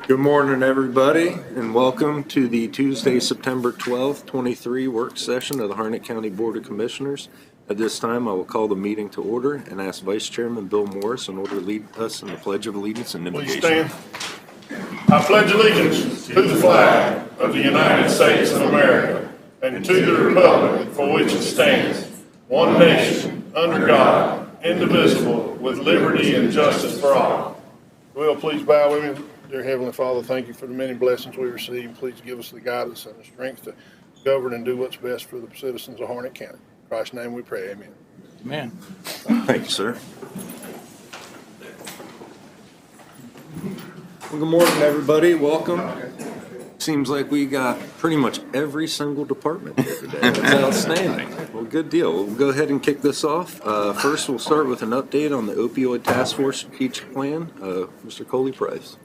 Good morning, everybody, and welcome to the Tuesday, September 12th, 23 work session of the Harnett County Board of Commissioners. At this time, I will call the meeting to order and ask Vice Chairman Bill Morris in order to lead us in the Pledge of Allegiance and Please invocation. stand. I pledge allegiance to the flag of the United States of America and to the republic for which it stands, one nation, under God, indivisible, with liberty and justice for all. Will, please bow with me. Dear Heavenly Father, thank you for the many blessings we receive. Please give us the guidance and the strength to govern and do what's best for the citizens of Harnett County. In Christ's name we pray, amen. Amen. Thank you, sir. Well, good morning, everybody. Welcome. Seems like we got pretty much every single department here today. That's outstanding. Well, good deal. We'll go ahead and kick this off. First, we'll start with an update on the opioid task force strategic plan. Mr. Coley Price.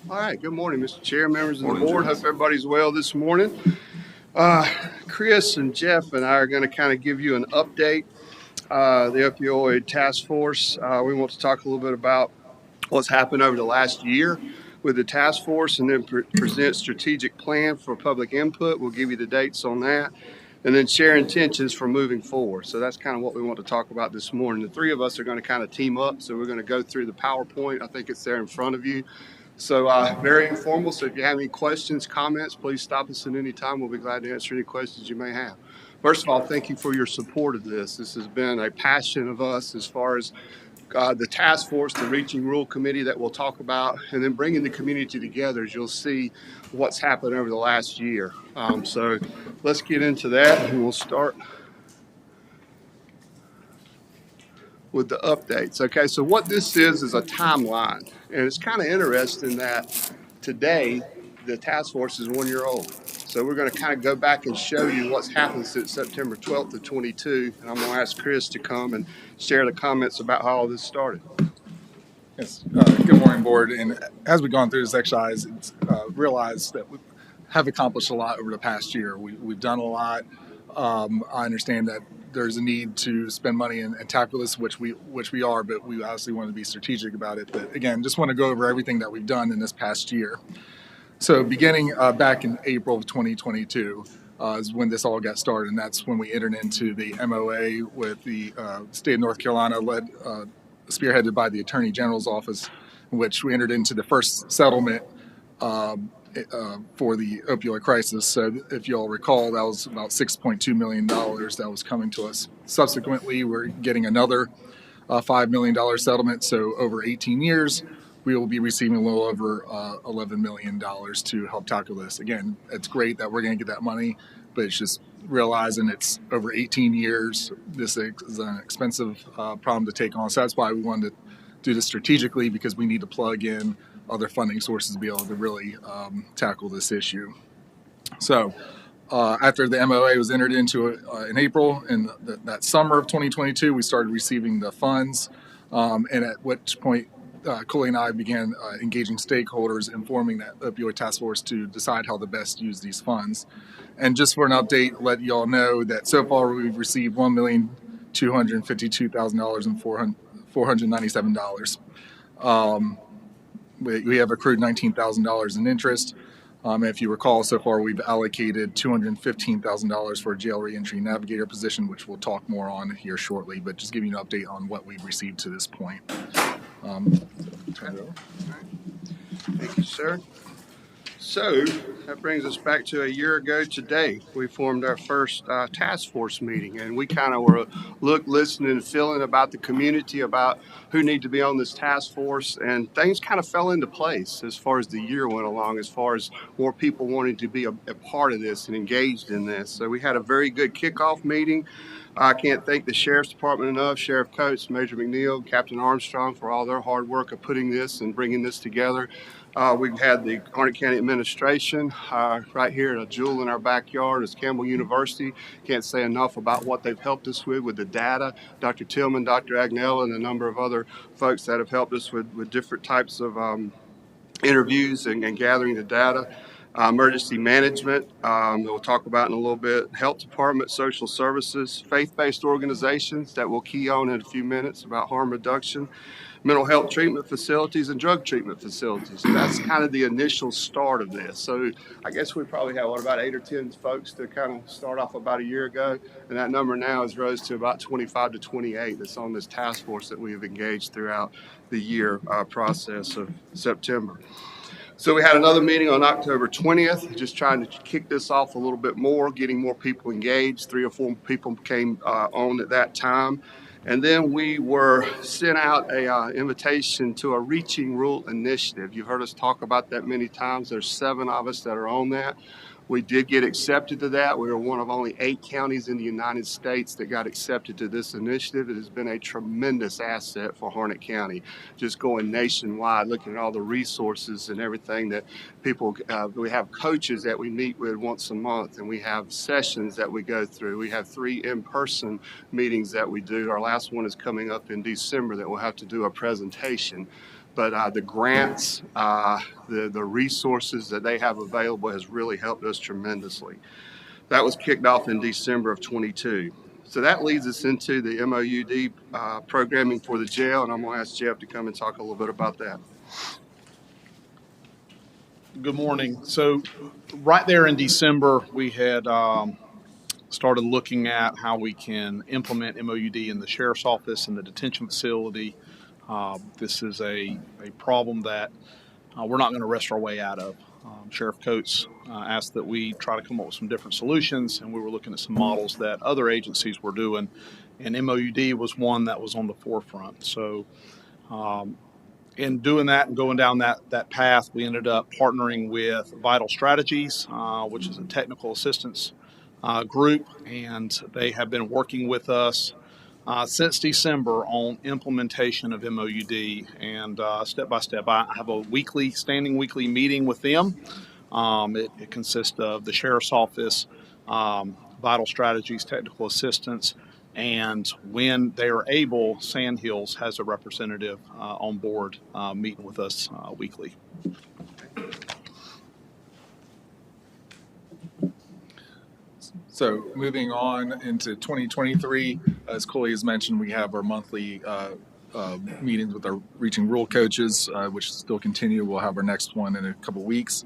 All right, good morning, Mr. Chair, members of the Morning, board. Jeff. Hope everybody's well this morning. Chris and Jeff and I are going to kind of give you an update. The opioid task force, we want to talk a little bit about what's happened over the last year with the task force and then present strategic plan for public input. We'll give you the dates on that and then share intentions for moving forward. So that's kind of what we want to talk about this morning. The three of us are going to kind of team up. So we're going to go through the PowerPoint. I think it's there in front of you. So very informal. So if you have any questions, comments, please stop us at any time. We'll be glad to answer any questions you may have. First of all, thank you for your support of this. This has been a passion of us as far as the task force, the Reaching Rural Committee that we'll talk about, and then bringing the community together as you'll see what's happened over the last year. So let's get into that and we'll start with the updates. Okay, so what this is a timeline. And it's kind of interesting that today the task force is 1 year old. So we're going to kind of go back and show you what's happened since September 12th of 22. And I'm going to ask Chris to come and share the comments about how all this started. Yes. Good morning, board. And as we've gone through this exercise, it's realized that we have accomplished a lot over the past year. We've done a lot. I understand that there's a need to spend money and tackle this, which we are, but we obviously want to be strategic about it. But again, just want to go over everything that we've done in this past year. So beginning back in April of 2022 is when this all got started, and that's when we entered into the MOA with the state of North Carolina, spearheaded by the Attorney General's office, in which we entered into the first settlement for the opioid crisis. So if you all recall, that was about $6.2 million that was coming to us. Subsequently, we're getting another $5 million settlement. So over 18 years, we will be receiving a little over $11 million to help tackle this. Again, it's great that we're going to get that money, but it's just realizing it's over 18 years. This is an expensive problem to take on. So that's why we wanted to do this strategically, because we need to plug in other funding sources to be able to really tackle this issue. So after the MOA was entered into in April, in that summer of 2022, we started receiving the funds, and at which point Coley and I began engaging stakeholders, informing that opioid task force to decide how to best use these funds. And just for an update, let you all know that so far we've received $1,252,000 and $497. We have accrued $19,000 in interest. If you recall, so far we've allocated $215,000 for a jail reentry navigator position, which we'll talk more on here shortly, but just giving you an update on what we've received to this point. Turn it over. Thank you, sir. So that brings us back to a year ago today. We formed our first task force meeting, and we kind of were listening and feeling about the community, about who need to be on this task force, and things kind of fell into place as far as the year went along, as far as more people wanting to be a part of this and engaged in this. So we had a very good kickoff meeting. I can't thank the Sheriff's Department enough, Sheriff Coates, Major McNeil, Captain Armstrong for all their hard work of putting this and bringing this together. We've had the Harnett County Administration right here at a jewel in our backyard is Campbell University. Can't say enough about what they've helped us with the data. Dr. Tillman, Dr. Agnella, and a number of other folks that have helped us with different types of interviews and gathering the data. emergency management, that we'll talk about in a little bit, health department, social services, faith-based organizations that we'll key on in a few minutes about harm reduction, mental health treatment facilities, and drug treatment facilities. So that's kind of the initial start of this. So I guess we probably have, about 8 or 10 folks to kind of start off about a year ago. And that number now has rose to about 25 to 28 that's on this task force that we have engaged throughout the year process of September. So we had another meeting on October 20th, just trying to kick this off a little bit more, getting more people engaged. 3 or 4 people came on at that time. And then we were sent out a invitation to a Reaching Rule initiative. You've heard us talk about that many times. There's 7 of us that are on that. We did get accepted to that. We were one of only 8 counties in the United States that got accepted to this initiative. It has been a tremendous asset for Harnett County, just going nationwide, looking at all the resources and everything that people, we have coaches that we meet with once a month, and we have sessions that we go through. We have 3 in-person meetings that we do. Our last one is coming up in December that we'll have to do a presentation. But the grants, the resources that they have available has really helped us tremendously. That was kicked off in December of 22. So that leads us into the MOUD programming for the jail, and I'm going to ask Jeff to come and talk a little bit about that. Good morning. So right there in December, we had started looking at how we can implement MOUD in the sheriff's office and the detention facility. This is a problem that we're not going to rest our way out of. Sheriff Coates asked that we try to come up with some different solutions, and we were looking at some models that other agencies were doing, and MOUD was one that was on the forefront. So in doing that and going down that path, we ended up partnering with Vital Strategies, which is a technical assistance group, and they have been working with us since December on implementation of MOUD, and step by step. I have a standing weekly meeting with them. It consists of the Sheriff's Office, Vital Strategies, technical assistance, and when they are able, Sandhills has a representative on board meeting with us weekly. So moving on into 2023, as Coley has mentioned, we have our monthly meetings with our Reaching Rule coaches, which still continue. We'll have our next one in a couple weeks.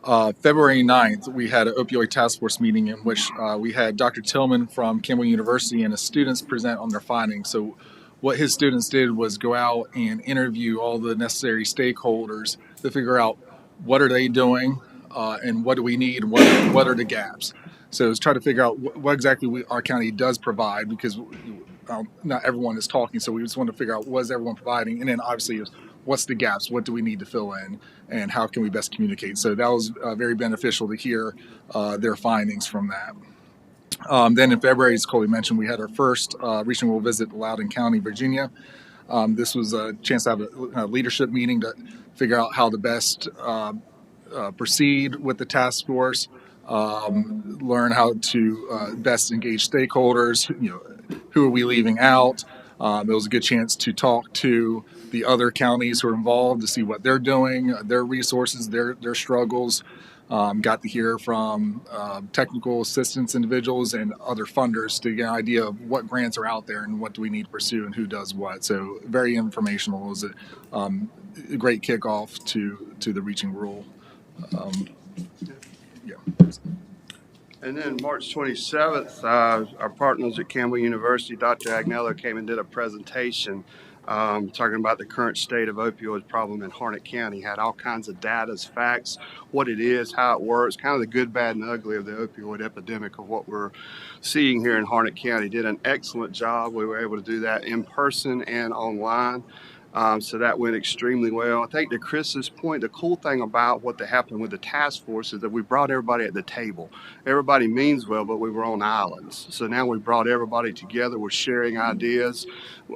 February 9th, we had an opioid task force meeting in which we had Dr. Tillman from Campbell University and his students present on their findings. So what his students did was go out and interview all the necessary stakeholders to figure out what are they doing and what do we need and what are the gaps. So it's try to figure out what exactly our county does provide, because not everyone is talking. So we just want to figure out what is everyone providing, and then obviously what's the gaps, what do we need to fill in, and how can we best communicate. So that was very beneficial to hear their findings from that. Then in February, as Coley mentioned, we had our first Reaching Rule visit to Loudoun County, Virginia. This was a chance to have a leadership meeting to figure out how to best proceed with the task force. Learn how to best engage stakeholders. Who are we leaving out? It was a good chance to talk to the other counties who are involved to see what they're doing, their resources, their struggles. Got to hear from technical assistance individuals and other funders to get an idea of what grants are out there and what do we need to pursue and who does what. So very informational. It was a great kickoff to the Reaching Rule. Yeah. And then March 27th, our partners at Campbell University, Dr. Agnello, came and did a presentation talking about the current state of opioid problem in Harnett County. Had all kinds of data, facts, what it is, how it works, kind of the good, bad, and ugly of the opioid epidemic of what we're seeing here in Harnett County. Did an excellent job. We were able to do that in person and online. So that went extremely well. I think to Chris's point, the cool thing about what happened with the task force is that we brought everybody at the table. Everybody means well, but we were on islands. So now we brought everybody together. We're sharing ideas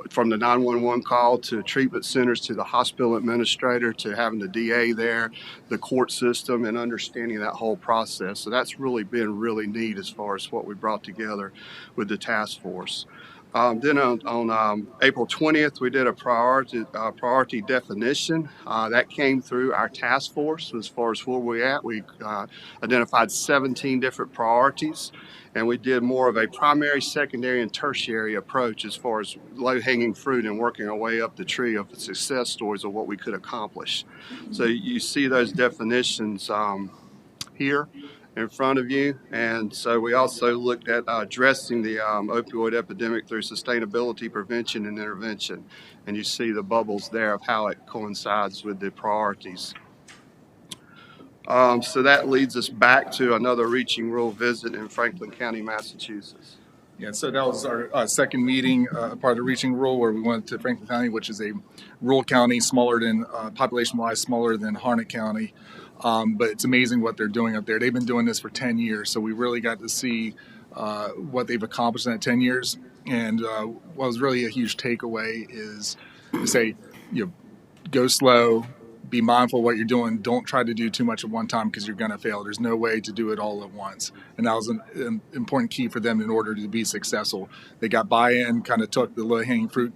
from the 911 call to treatment centers to the hospital administrator to having the DA there, the court system, and understanding that whole process. So that's really been really neat as far as what we brought together with the task force. Then on April 20th, we did a priority definition. That came through our task force as far as where we're at. We identified 17 different priorities, and we did more of a primary, secondary, and tertiary approach as far as low-hanging fruit and working our way up the tree of success stories of what we could accomplish. So you see those definitions here in front of you. And so we also looked at addressing the opioid epidemic through sustainability, prevention, and intervention. And you see the bubbles there of how it coincides with the priorities. So that leads us back to another Reaching Rural visit in Franklin County, Massachusetts. Yeah, so that was our second meeting, part of the Reaching Rural, where we went to Franklin County, which is a rural county, smaller than population-wise, smaller than Harnett County. But it's amazing what they're doing up there. They've been doing this for 10 years, so we really got to see what they've accomplished in that 10 years. And what was really a huge takeaway is to say, go slow, be mindful of what you're doing. Don't try to do too much at one time because you're going to fail. There's no way to do it all at once. And that was an important key for them in order to be successful. They got buy-in, kind of took the low-hanging fruit,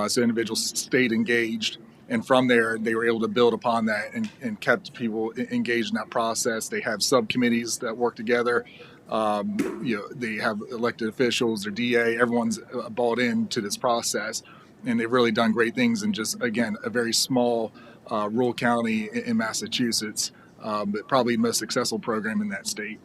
so individuals stayed engaged. And from there, they were able to build upon that and kept people engaged in that process. They have subcommittees that work together. They have elected officials, their DA, everyone's bought into this process. And they've really done great things in just, again, a very small rural county in Massachusetts, but probably the most successful program in that state.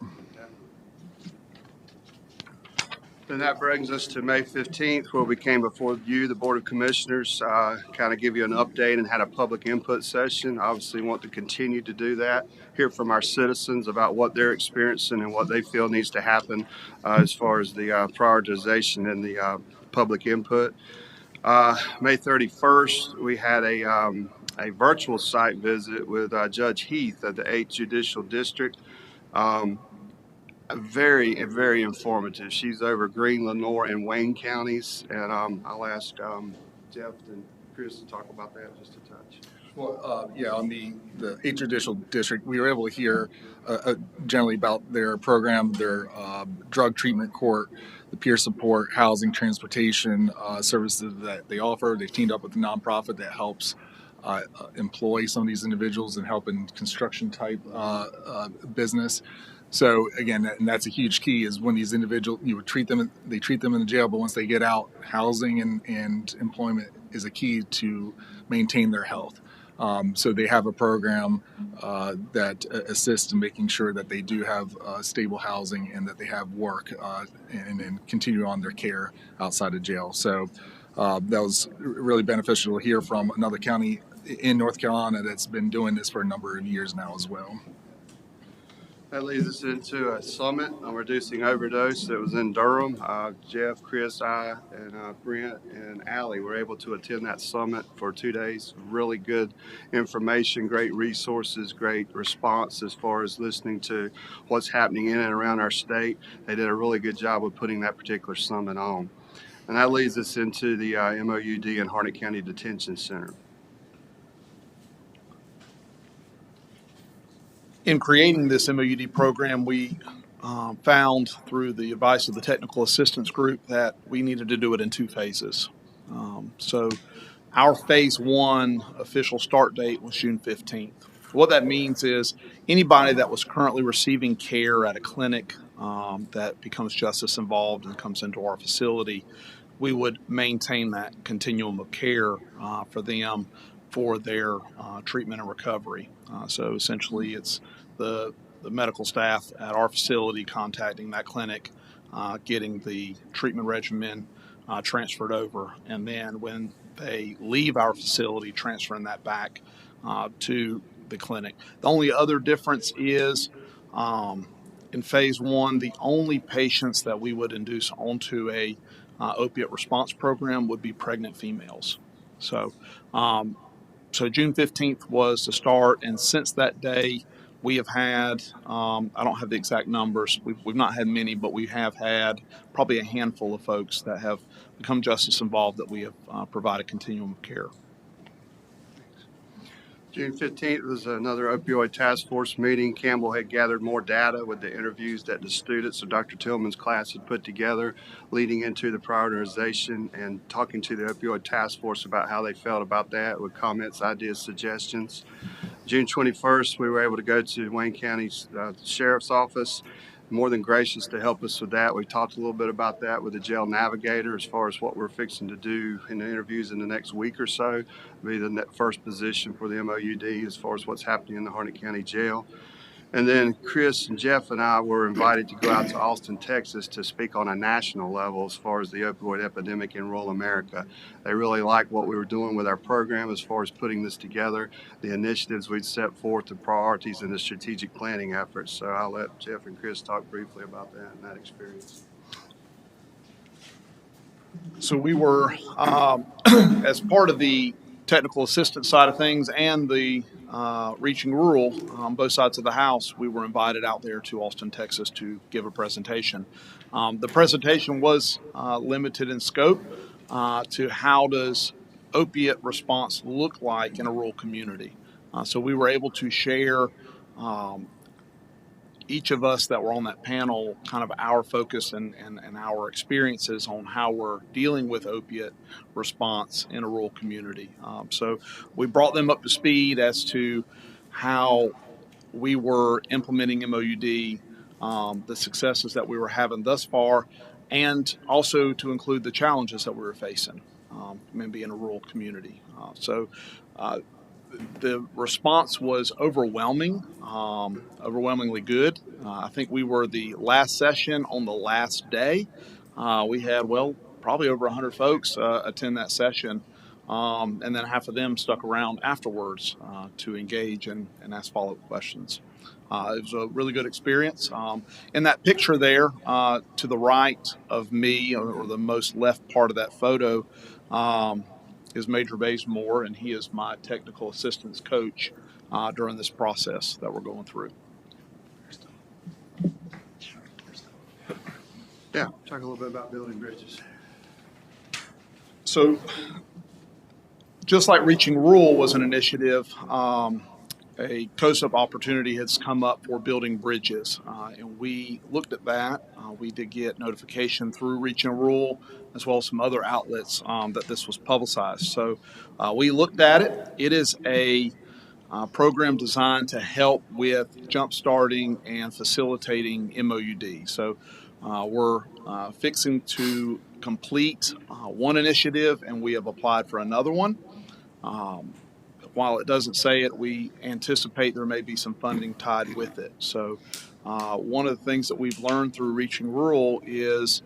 Then that brings us to May 15th, where we came before you, the Board of Commissioners, kind of give you an update and had a public input session. Obviously want to continue to do that, hear from our citizens about what they're experiencing and what they feel needs to happen as far as the prioritization and the public input. May 31st, we had a virtual site visit with Judge Heath of the 8th Judicial District. Very, very informative. She's over Greene, Lenore, and Wayne counties. And I'll ask Jeff and Chris to talk about that just a touch. Well, on the 8th Judicial District, we were able to hear generally about their program, their drug treatment court, the peer support, housing, transportation services that they offer. They've teamed up with a nonprofit that helps employ some of these individuals and help in construction type business. So again, and that's a huge key is when these individuals, they treat them in the jail, but once they get out, housing and employment is a key to maintain their health. So they have a program that assists in making sure that they do have stable housing and that they have work and continue on their care outside of jail. So that was really beneficial to hear from another county in North Carolina that's been doing this for a number of years now as well. That leads us into a summit on reducing overdose that was in Durham. Jeff, Chris, I, and Brent and Allie were able to attend that summit for 2 days. Really good information, great resources, great response as far as listening to what's happening in and around our state. They did a really good job of putting that particular summit on. And that leads us into the MOUD and Harnett County Detention Center. In creating this MOUD program, we found through the advice of the technical assistance group that we needed to do it in 2 phases. So our phase 1 official start date was June 15th. What that means is anybody that was currently receiving care at a clinic that becomes justice involved and comes into our facility, we would maintain that continuum of care for them for their treatment and recovery. So essentially it's the medical staff at our facility contacting that clinic, getting the treatment regimen transferred over, and then when they leave our facility, transferring that back to the clinic. The only other difference is in phase 1, the only patients that we would induce onto a opiate response program would be pregnant females. So June 15th was the start, and since that day, we have had, I don't have the exact numbers, we've not had many, but we have had probably a handful of folks that have become justice involved that we have provided continuum of care. June 15th was another opioid task force meeting. Campbell had gathered more data with the interviews that the students of Dr. Tillman's class had put together leading into the prioritization and talking to the opioid task force about how they felt about that with comments, ideas, suggestions. June 21st, we were able to go to Wayne County Sheriff's Office. More than gracious to help us with that. We talked a little bit about that with the jail navigator as far as what we're fixing to do in the interviews in the next week or so. Be the first position for the MOUD as far as what's happening in the Harnett County Jail. And then Chris and Jeff and I were invited to go out to Austin, Texas to speak on a national level as far as the opioid epidemic in rural America. They really liked what we were doing with our program as far as putting this together, the initiatives we'd set forth, the priorities, and the strategic planning efforts. So I'll let Jeff and Chris talk briefly about that and that experience. So we were, as part of the technical assistance side of things and the reaching rural, on both sides of the house, we were invited out there to Austin, Texas to give a presentation. The presentation was limited in scope to how does opiate response look like in a rural community. So we were able to share each of us that were on that panel, kind of our focus and our experiences on how we're dealing with opiate response in a rural community. So we brought them up to speed as to how we were implementing MOUD, the successes that we were having thus far, and also to include the challenges that we were facing, maybe in a rural community. The response was overwhelming, overwhelmingly good. I think we were the last session on the last day. We had, probably over 100 folks attend that session, and then half of them stuck around afterwards to engage and ask follow-up questions. It was a really good experience. In that picture there, to the right of me, or the most left part of that photo, is Major Bazemore, and he is my technical assistance coach during this process that we're going through. Yeah, talk a little bit about building bridges. So, just like Reaching Rural was an initiative, a COSUP opportunity has come up for building bridges, and we looked at that. We did get notification through Reaching Rural as well as some other outlets that this was publicized. So we looked at it. It is a program designed to help with jump-starting and facilitating MOUD. So we're fixing to complete one initiative, and we have applied for another one. While it doesn't say it, we anticipate there may be some funding tied with it. So one of the things that we've learned through Reaching Rural is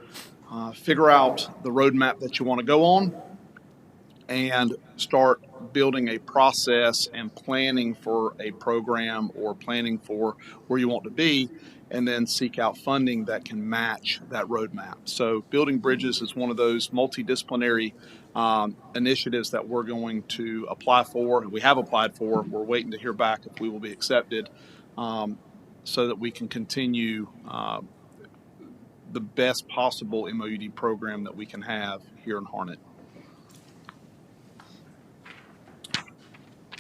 figure out the roadmap that you want to go on and start building a process and planning for a program or planning for where you want to be, and then seek out funding that can match that roadmap. So building bridges is one of those multidisciplinary initiatives that we're going to apply for. We have applied for. We're waiting to hear back if we will be accepted, so that we can continue the best possible MOUD program that we can have here in Harnett.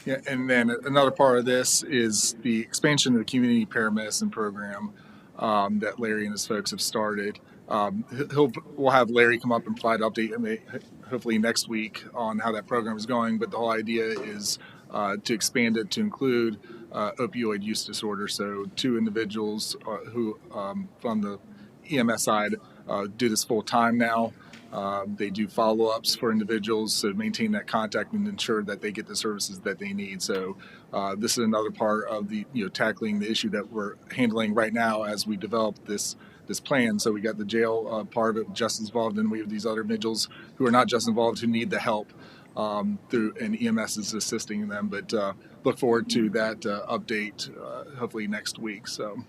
Yeah, and then another part of this is the expansion of the community paramedicine program that Larry and his folks have started. We'll have Larry come up and provide an update hopefully next week on how that program is going. But the whole idea is to expand it to include opioid use disorder. So 2 individuals who from the EMS side do this full time now. They do follow-ups for individuals to maintain that contact and ensure that they get the services that they need. So this is another part of the tackling the issue that we're handling right now as we develop this plan. So we got the jail part of it just involved, and we have these other individuals who are not just involved who need the help through, and EMS is assisting them. But look forward to that update hopefully next week. So.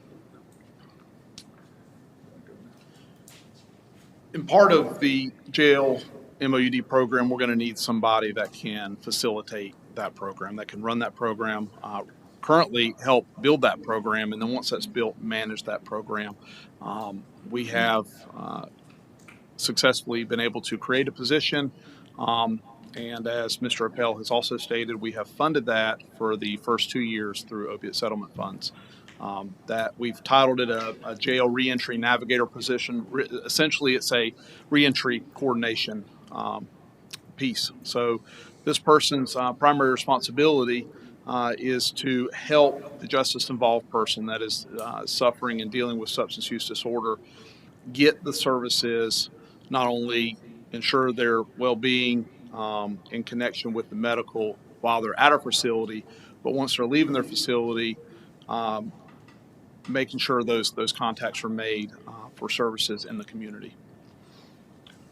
In part of the jail MOUD program, we're going to need somebody that can facilitate that program, that can run that program, currently help build that program, and then once that's built, manage that program. We have successfully been able to create a position And as Mr. Appel has also stated, we have funded that for the first 2 years through opiate settlement funds. That we've titled it a jail reentry navigator position. Essentially, it's a reentry coordination piece. So this person's primary responsibility is to help the justice involved person that is suffering and dealing with substance use disorder get the services, not only ensure their well-being in connection with the medical while they're at our facility, but once they're leaving their facility, making sure those contacts are made for services in the community.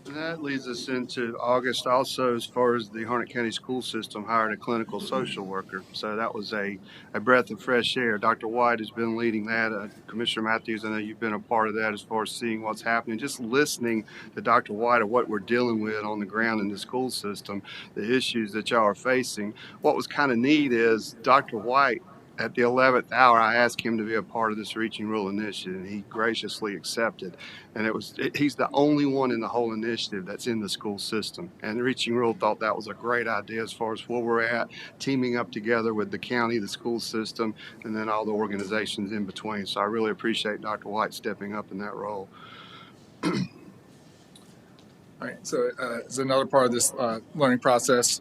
And that leads us into August also, as far as the Harnett County School System hired a clinical social worker. So that was a breath of fresh air. Dr. White has been leading that. Commissioner Matthews, I know you've been a part of that as far as seeing what's happening, just listening to Dr. White of what we're dealing with on the ground in the school system, the issues that y'all are facing. What was kind of neat is Dr. White, at the 11th hour, I asked him to be a part of this Reaching Rule initiative, and he graciously accepted. And he's the only one in the whole initiative that's in the school system. And Reaching Rule thought that was a great idea as far as where we're at, teaming up together with the county, the school system, and then all the organizations in between. So I really appreciate Dr. White stepping up in that role. All right, so as another part of this learning process,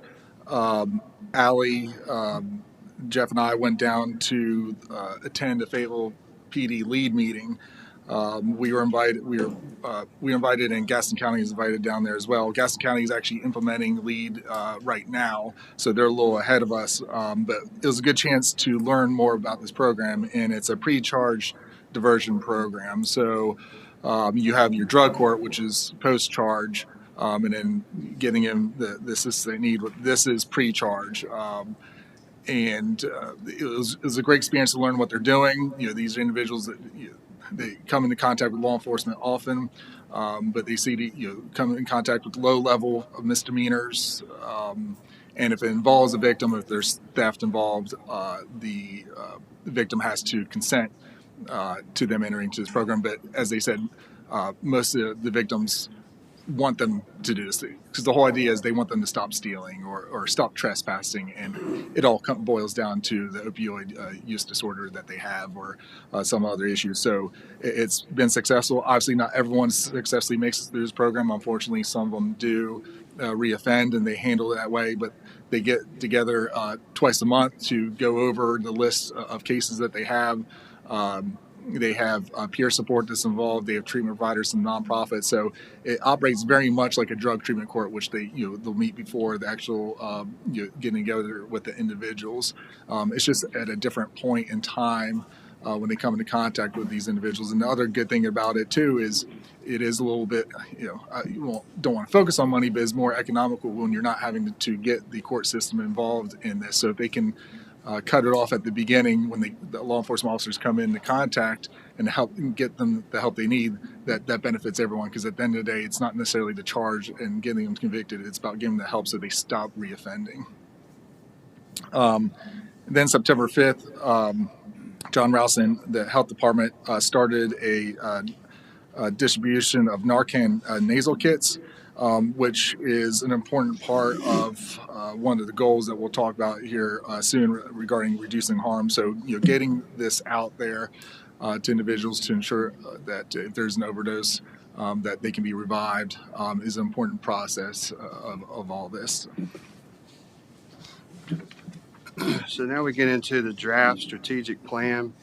Allie, Jeff and I went down to attend a Fayetteville PD lead meeting. We were invited, and Gaston County is invited down there as well. Gaston County is actually implementing lead right now, so they're a little ahead of us. But it was a good chance to learn more about this program, and it's a pre-charge diversion program. So you have your drug court, which is post-charge, and then getting in the assistance they need. This is pre-charge. And it was a great experience to learn what they're doing. You know, these are individuals that they come into contact with law enforcement often, but they see come in contact with low level of misdemeanors. And if it involves a victim, if there's theft involved, the victim has to consent to them entering into this program. But as they said, most of the victims want them to do this because the whole idea is they want them to stop stealing or stop trespassing, and it all boils down to the opioid use disorder that they have or some other issues. So it's been successful. Obviously not everyone successfully makes it through this program. Unfortunately, some of them do reoffend, and they handle it that way, but they get together twice a month to go over the list of cases that they have. They have peer support that's involved. They have treatment providers, some nonprofits. So it operates very much like a drug treatment court, which they'll meet before the actual getting together with the individuals. It's just at a different point in time when they come into contact with these individuals. And the other good thing about it too is it is a little bit, you don't want to focus on money, but it's more economical when you're not having to get the court system involved in this. So if they can cut it off at the beginning when the law enforcement officers come into contact and help get them the help they need, that benefits everyone, because at the end of the day, it's not necessarily the charge and getting them convicted. It's about giving them the help so they stop reoffending. Then September 5th, John Rouse and the health department started a distribution of Narcan nasal kits, which is an important part of one of the goals that we'll talk about here soon regarding reducing harm. So, getting this out there to individuals to ensure that if there's an overdose, that they can be revived is an important process of all this. So now we get into the draft strategic plan.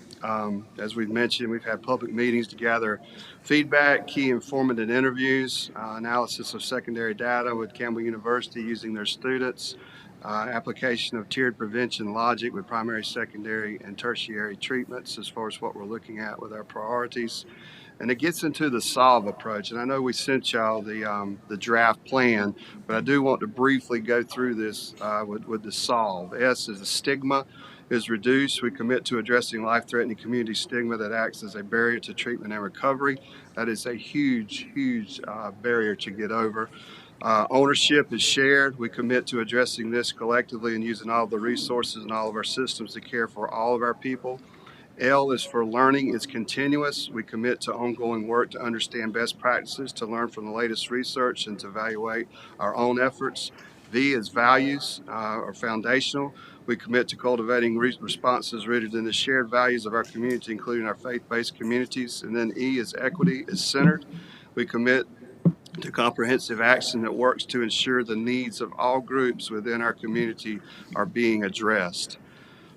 As we've mentioned, we've had public meetings to gather feedback, key informative interviews, analysis of secondary data with Campbell University using their students, application of tiered prevention logic with primary, secondary, and tertiary treatments as far as what we're looking at with our priorities. And it gets into the SOLVE approach. And I know we sent y'all the draft plan, but I do want to briefly go through this with the SOLVE. S is a stigma is reduced. We commit to addressing life-threatening community stigma that acts as a barrier to treatment and recovery. That is a huge, huge barrier to get over. Ownership is shared. We commit to addressing this collectively and using all the resources and all of our systems to care for all of our people. L is for learning. It's continuous. We commit to ongoing work to understand best practices, to learn from the latest research, and to evaluate our own efforts. V is values are foundational. We commit to cultivating responses rooted in the shared values of our community, including our faith-based communities. And then E is equity is centered. We commit to comprehensive action that works to ensure the needs of all groups within our community are being addressed.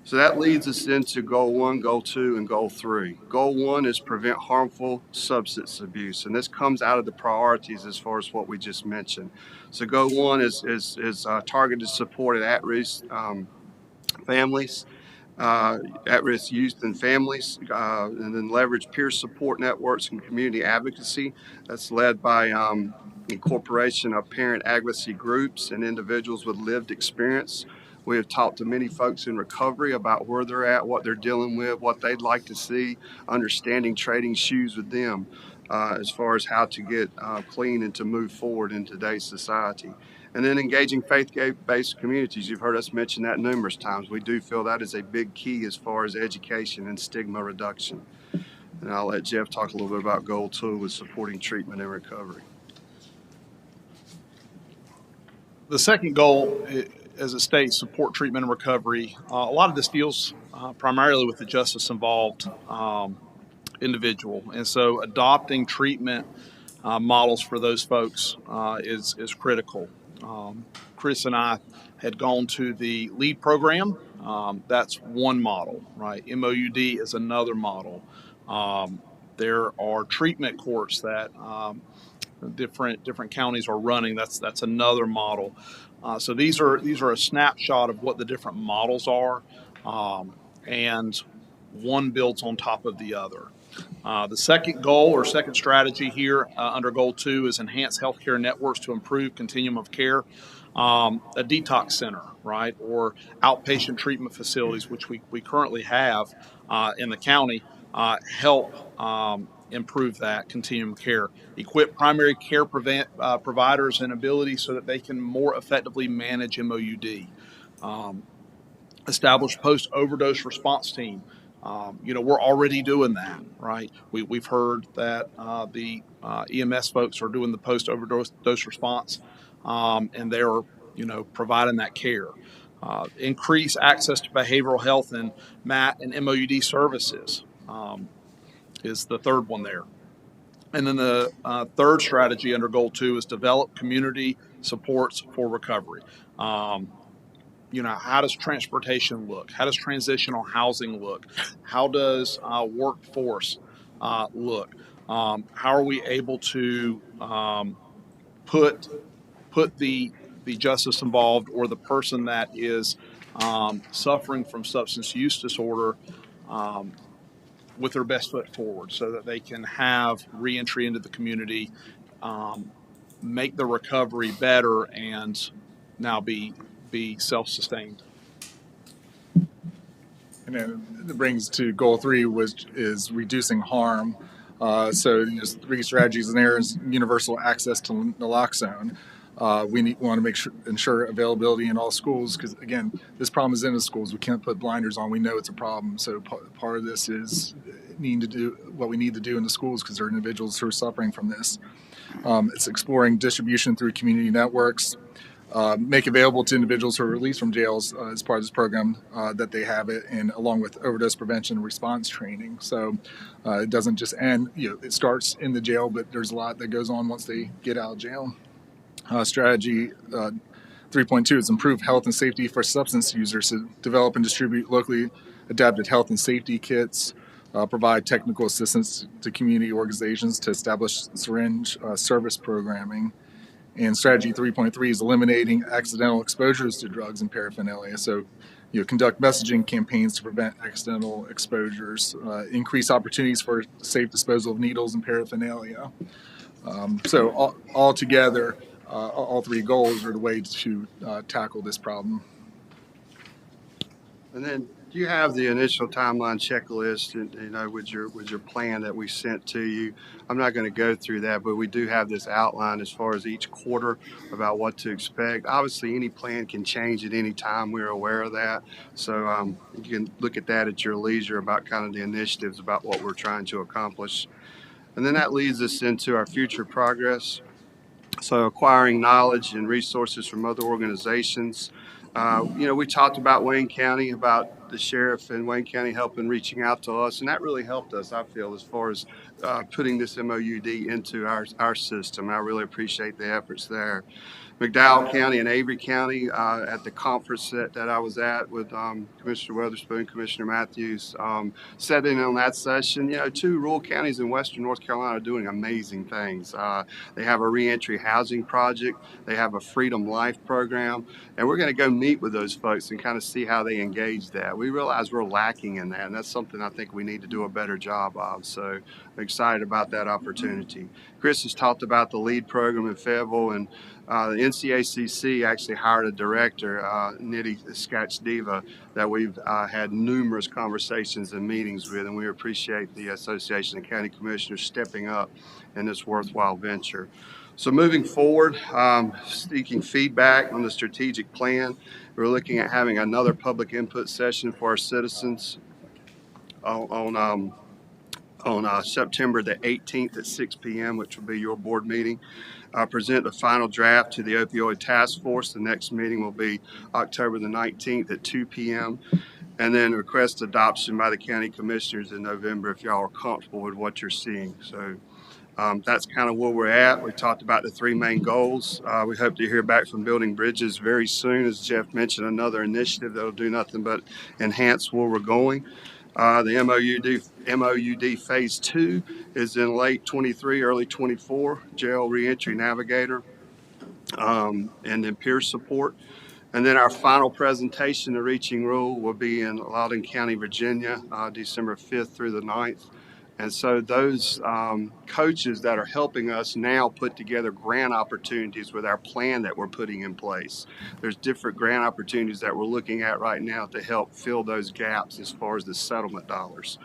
So that leads us into goal 1, goal 2, and goal 3. Goal 1 is prevent harmful substance abuse, and this comes out of the priorities as far as what we just mentioned. So goal 1 is targeted support at-risk families, at-risk youth and families, and then leverage peer support networks and community advocacy. That's led by incorporation of parent advocacy groups and individuals with lived experience. We have talked to many folks in recovery about where they're at, what they're dealing with, what they'd like to see, understanding trading shoes with them as far as how to get clean and to move forward in today's society. And then engaging faith-based communities. You've heard us mention that numerous times. We do feel that is a big key as far as education and stigma reduction. And I'll let Jeff talk a little bit about goal 2 with supporting treatment and recovery. The second goal, as it states, support treatment and recovery. A lot of this deals primarily with the justice-involved individual, and so adopting treatment models for those folks is critical. Chris and I had gone to the LEAD program. That's one model, right? MOUD is another model. There are treatment courts that different counties are running. That's another model. So these are a snapshot of what the different models are, and one builds on top of the other. The second goal or second strategy here under goal 2 is enhance healthcare networks to improve continuum of care. A detox center, right, or outpatient treatment facilities, which we currently have in the county, help improve that continuum of care. Equip primary care providers and ability so that they can more effectively manage MOUD. Establish post-overdose response team. We're already doing that, right? We've heard that the EMS folks are doing the post-overdose response, and they're, providing that care. Increase access to behavioral health and MAT and MOUD services is the third one there. And then the third strategy under goal 2 is develop community supports for recovery. How does transportation look? How does transitional housing look? How does workforce look? How are we able to put the justice involved or the person that is suffering from substance use disorder with their best foot forward so that they can have reentry into the community, make the recovery better, and now be self-sustained. And then that brings to goal 3, which is reducing harm. So 3 strategies in there is universal access to naloxone. We want to ensure availability in all schools because, again, this problem is in the schools. We can't put blinders on. We know it's a problem. So part of this is needing to do what we need to do in the schools because there are individuals who are suffering from this. It's exploring distribution through community networks. Make available to individuals who are released from jails as part of this program that they have it, and along with overdose prevention and response training. So it doesn't just end, it starts in the jail, but there's a lot that goes on once they get out of jail. Strategy 3.2 is improve health and safety for substance users to develop and distribute locally adapted health and safety kits, provide technical assistance to community organizations to establish syringe service programming. And strategy 3.3 is eliminating accidental exposures to drugs and paraphernalia. So, conduct messaging campaigns to prevent accidental exposures, increase opportunities for safe disposal of needles and paraphernalia. So all together, all 3 goals are the way to tackle this problem. And then you have the initial timeline checklist, with your plan that we sent to you. I'm not going to go through that, but we do have this outline as far as each quarter about what to expect. Obviously, any plan can change at any time. We're aware of that. So you can look at that at your leisure about kind of the initiatives about what we're trying to accomplish. And then that leads us into our future progress. So acquiring knowledge and resources from other organizations. We talked about Wayne County, about the sheriff in Wayne County reaching out to us, and that really helped us, I feel, as far as putting this MOUD into our system. I really appreciate the efforts there. McDowell County and Avery County at the conference that I was at with Commissioner Weatherspoon, Commissioner Matthews, sat in on that session. 2 rural counties in western North Carolina are doing amazing things. They have a reentry housing project. They have a Freedom Life program. And we're going to go meet with those folks and kind of see how they engage that. We realize we're lacking in that, and that's something I think we need to do a better job of. So I'm excited about that opportunity. Chris has talked about the LEAD program in Fayetteville, and the NCACC actually hired a director, Nidhi Skachdeva, that we've had numerous conversations and meetings with, and we appreciate the Association of County Commissioners stepping up in this worthwhile venture. So moving forward, seeking feedback on the strategic plan, we're looking at having another public input session for our citizens on September the 18th at 6 p.m., which will be your board meeting. Present the final draft to the Opioid Task Force. The next meeting will be October the 19th at 2 p.m. And then request adoption by the county commissioners in November if y'all are comfortable with what you're seeing. So that's kind of where we're at. We talked about the 3 main goals. We hope to hear back from Building Bridges very soon. As Jeff mentioned, another initiative that will do nothing but enhance where we're going. The MOUD Phase 2 is in late 23, early 24, jail reentry navigator, and then peer support. And then our final presentation, the Reaching Rule, will be in Loudoun County, Virginia, December 5th through the 9th. And so those coaches that are helping us now put together grant opportunities with our plan that we're putting in place. There's different grant opportunities that we're looking at right now to help fill those gaps as far as the settlement dollars.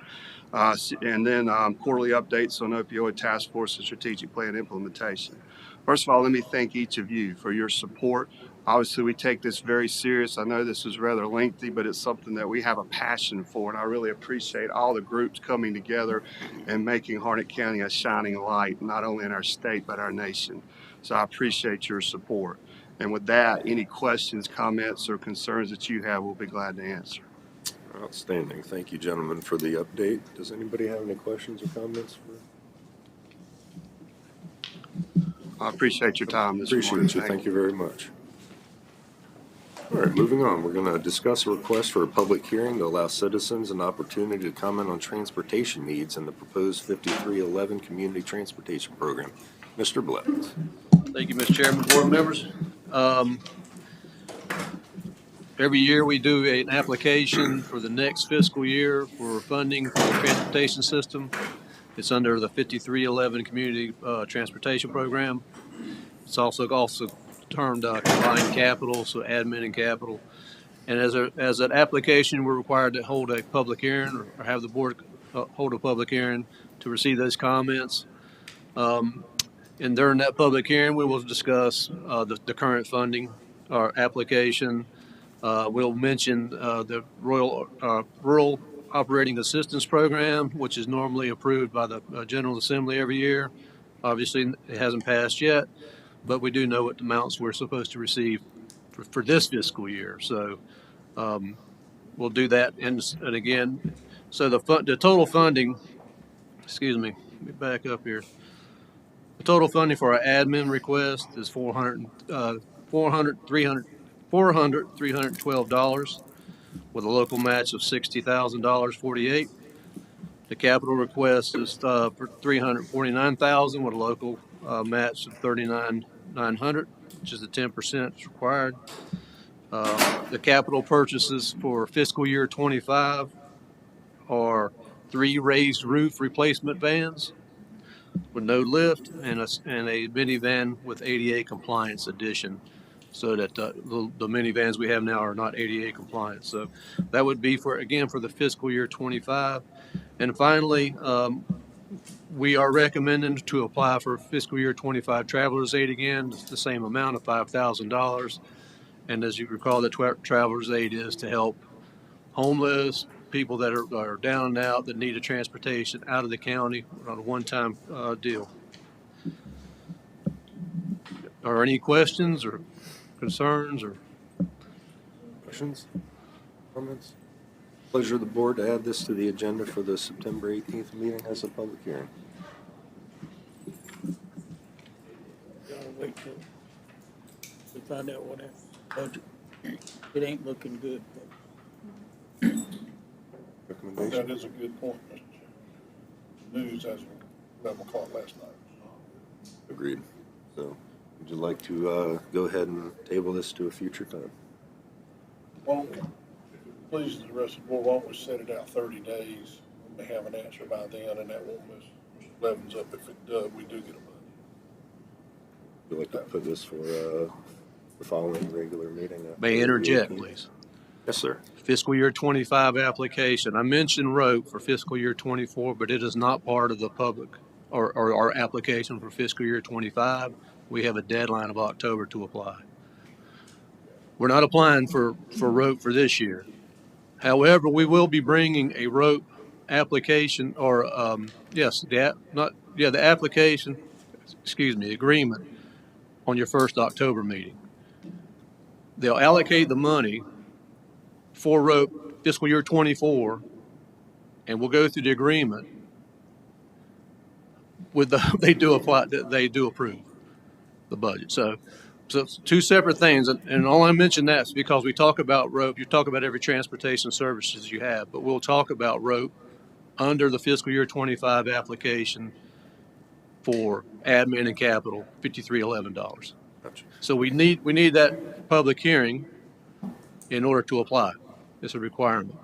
And then quarterly updates on Opioid Task Force and strategic plan implementation. First of all, let me thank each of you for your support. Obviously, we take this very serious. I know this is rather lengthy, but it's something that we have a passion for, and I really appreciate all the groups coming together and making Harnett County a shining light, not only in our state, but our nation. So I appreciate your support. And with that, any questions, comments, or concerns that you have, we'll be glad to answer. Outstanding. Thank you, gentlemen, for the update. Does anybody have any questions or comments? I appreciate your time this morning. Appreciate you. Thank you very much. All right, moving on. We're going to discuss a request for a public hearing to allow citizens an opportunity to comment on transportation needs in the proposed 5311 Community Transportation Program. Mr. Blevins. Thank you, Mr. Chairman, board members. Every year we do an application for the next fiscal year for funding for the transportation system. It's under the 5311 Community Transportation Program. It's also termed combined capital, so admin and capital. And as an application, we're required to hold a public hearing or have the board hold a public hearing to receive those comments. And during that public hearing, we will discuss the current funding, our application. We'll mention the Rural Operating Assistance Program, which is normally approved by the General Assembly every year. Obviously, it hasn't passed yet, but we do know what amounts we're supposed to receive for this fiscal year. So we'll do that. And again, so the total funding, excuse me, let me back up here. The total funding for our admin request is $312 with a local match of $60,000.48. The capital request is for $349,000 with a local match of $39,900, which is the 10% required. The capital purchases for fiscal year 25 are 3 raised roof replacement vans with no lift and a minivan with ADA compliance addition, so that the minivans we have now are not ADA compliant. So that would be for the fiscal year 25. And finally, we are recommending to apply for fiscal year 25 Traveler's Aid again. It's the same amount of $5,000. And as you recall, the Traveler's Aid is to help homeless people that are down and out that need a transportation out of the county on a one-time deal. Are any questions or concerns or? Questions? Comments? Pleasure of the board to add this to the agenda for the September 18th meeting as a public hearing. Gotta wait till we find out what our budget. It ain't looking good, but Recommendation? That is a good point, Mr. Chairman. News as we caught last night. Agreed. So would you like to go ahead and table this to a future time? Well, please, the rest of the board, why don't we set it out 30 days? We may have an answer by then, and that won't mess Mr. Levens up if it does, we do get a budget. Would you like to put this for the following regular meeting? May I interject, please? Yes, sir. Fiscal year 25 application. I mentioned ROPE for fiscal year 24, but it is not part of the public or our application for fiscal year 25. We have a deadline of October to apply. We're not applying for ROPE for this year. However, we will be bringing a ROPE application or, the application, agreement on your first October meeting. They'll allocate the money for ROPE fiscal year 24, and we'll go through the agreement with they do approve the budget. So it's two separate things, and all I mention that is because we talk about ROPE. You talk about every transportation services you have, but we'll talk about ROPE under the fiscal year 25 application for admin and capital, $5311. Gotcha. So we need that public hearing in order to apply. It's a requirement.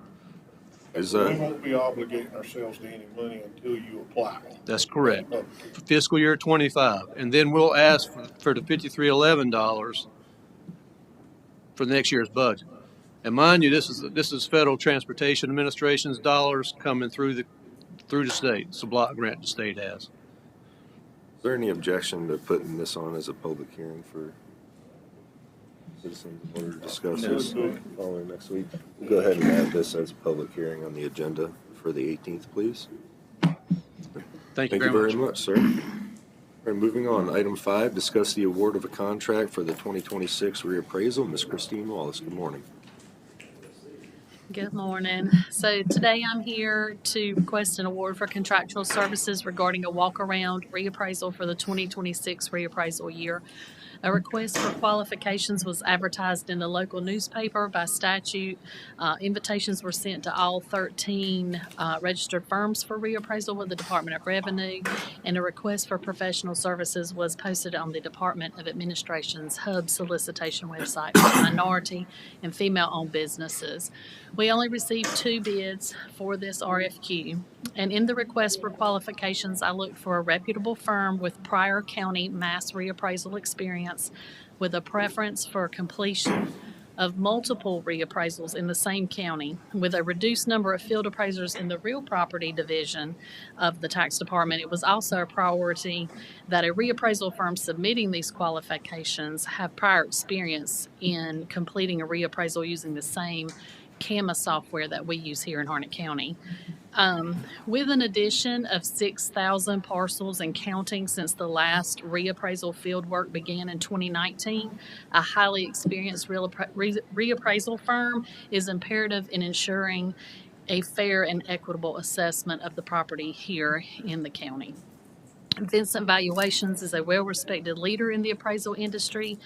Is We won't be obligating ourselves to any money until you apply. That's correct. For fiscal year 25, and then we'll ask for the $5311 for next year's budget. And mind you, this is Federal Transportation Administration's dollars coming through the state. It's a block grant the state has. Is there any objection to putting this on as a public hearing for citizens in order to discuss this following next week? We'll go ahead and add this as a public hearing on the agenda for the 18th, please. Thank you Thank you very very much. much, sir. All right, moving on. Item 5, discuss the award of a contract for the 2026 reappraisal. Ms. Christine Wallace, good morning. Good morning. So today I'm here to request an award for contractual services regarding a walk-around reappraisal for the 2026 reappraisal year. A request for qualifications was advertised in the local newspaper by statute. Invitations were sent to all 13 registered firms for reappraisal with the Department of Revenue, and a request for professional services was posted on the Department of Administration's Hub solicitation website for minority and female-owned businesses. We only received 2 bids for this RFQ, and in the request for qualifications, I looked for a reputable firm with prior county mass reappraisal experience with a preference for completion of multiple reappraisals in the same county, with a reduced number of field appraisers in the real property division of the tax department. It was also a priority that a reappraisal firm submitting these qualifications have prior experience in completing a reappraisal using the same CAMA software that we use here in Harnett County. With an addition of 6,000 parcels and counting since the last reappraisal field work began in 2019, a highly experienced reappraisal firm is imperative in ensuring a fair and equitable assessment of the property here in the county. Vincent Valuations is a well-respected leader in the appraisal industry.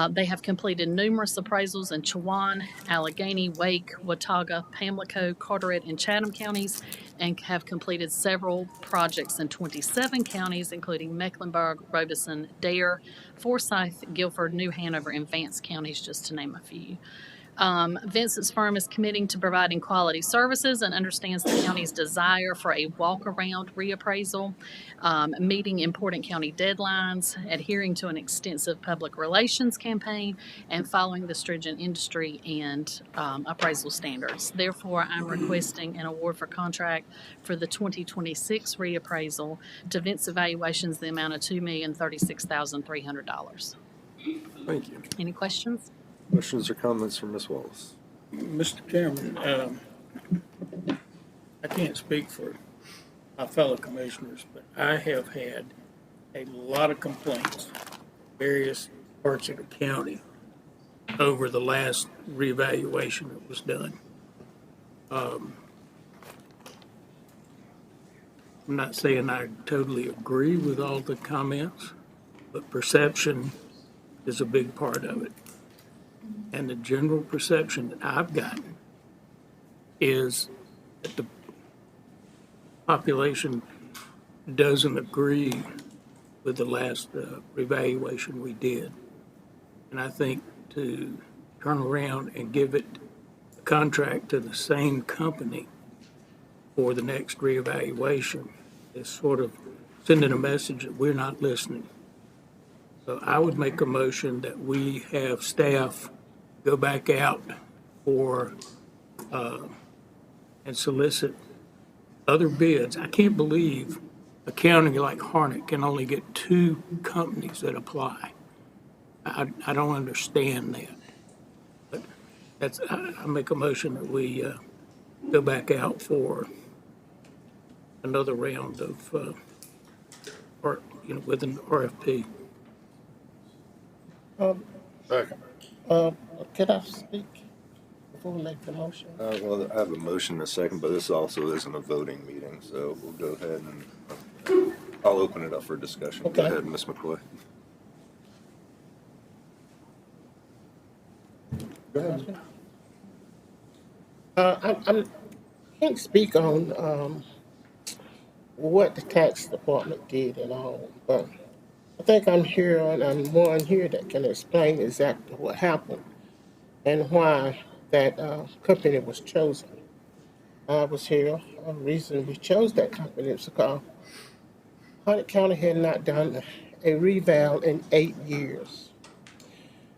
They have completed numerous appraisals in Chowan, Allegheny, Wake, Watauga, Pamlico, Carteret, and Chatham counties, and have completed several projects in 27 counties, including Mecklenburg, Robeson, Dare, Forsyth, Guilford, New Hanover, and Vance counties, just to name a few. Vincent's firm is committing to providing quality services and understands the county's desire for a walk-around reappraisal, meeting important county deadlines, adhering to an extensive public relations campaign, and following the stringent industry and appraisal standards. Therefore, I'm requesting an award for contract for the 2026 reappraisal to Vincent Valuations, the amount of $2,036,300. Thank you. Any questions? Questions or comments from Ms. Wallace? Mr. Chairman, I can't speak for my fellow commissioners, but I have had a lot of complaints various parts of the county over the last reevaluation that was done. I'm not saying I totally agree with all the comments, but perception is a big part of it. And the general perception that I've gotten is that the population doesn't agree with the last revaluation we did. And I think to turn around and give it a contract to the same company for the next reevaluation is sort of sending a message that we're not listening. So I would make a motion that we have staff go back out for, and solicit other bids. I can't believe a county like Harnett can only get 2 companies that apply. I don't understand that. But that's, I make a motion that we go back out for another round of, or, with an RFP. Second. Could I speak before we make the motion? Well, I have a motion and a second, but this also isn't a voting meeting, so we'll go ahead and I'll open it up for discussion. Go Okay. ahead, Ms. McCoy. I can't speak on what the tax department did at all, but I think I'm here and I'm one here that can explain exactly what happened and why that company was chosen. I was here. The reason we chose that company is because Harnett County had not done a reval in 8 years.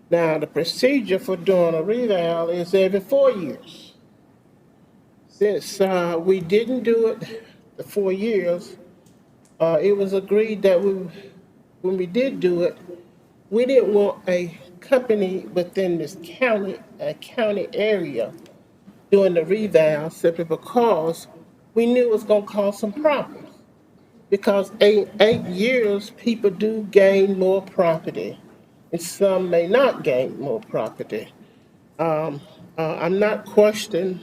Now, the procedure for doing a reval is every 4 years. Since we didn't do it the 4 years, it was agreed that when we did do it, we didn't want a company within this county, a county area, doing the reval simply because we knew it was going to cause some problems. Because 8 years, people do gain more property, and some may not gain more property. I'm not questioning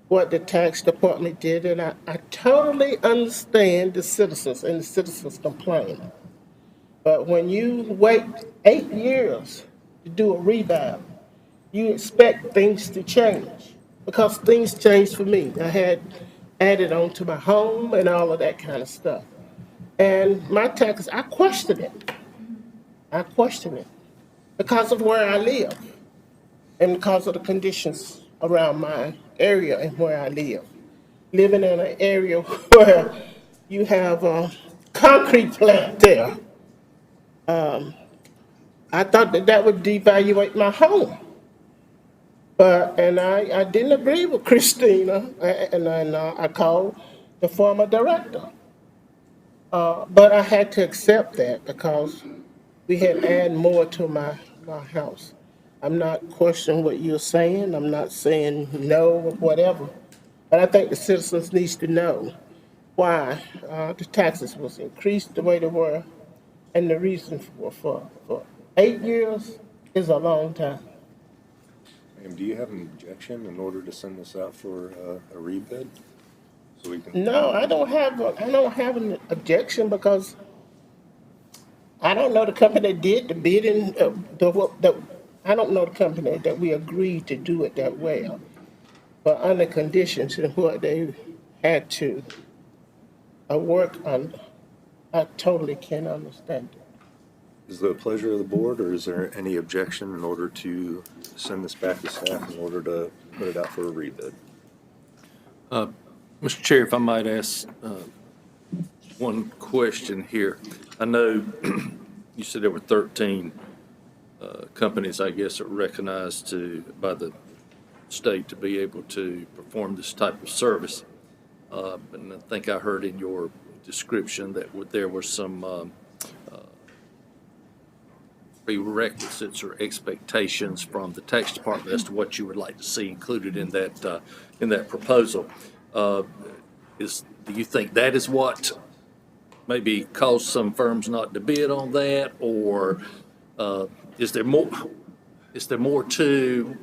what the tax department did, and I totally understand the citizens and the citizens' complaint. But when you wait 8 years to do a reval, you expect things to change, because things changed for me. I had added on to my home and all of that kind of stuff. And my taxes, I question it. I question it because of where I live and because of the conditions around my area and where I live. Living in an area where you have a concrete plant there, I thought that would devaluate my home. And I didn't agree with Christina, and I called the former director. But I had to accept that because we had added more to my house. I'm not questioning what you're saying. I'm not saying no or whatever. But I think the citizens needs to know why the taxes was increased the way they were, and the reason for 8 years is a long time. Ma'am, do you have an objection in order to send this out for a rebid? So we can. No, I don't have an objection because I don't know the company that did the bidding. I don't know the company that we agreed to do it that way, but under conditions and what they had to work on, I totally can't understand it. Is it the pleasure of the board, or is there any objection in order to send this back to staff in order to put it out for a rebid? Mr. Chair, if I might ask one question here. I know you said there were 13 companies, I guess, that were recognized by the state to be able to perform this type of service. And I think I heard in your description that there were some prerequisites or expectations from the tax department as to what you would like to see included in that proposal. Do you think that is what maybe caused some firms not to bid on that? Or is there more to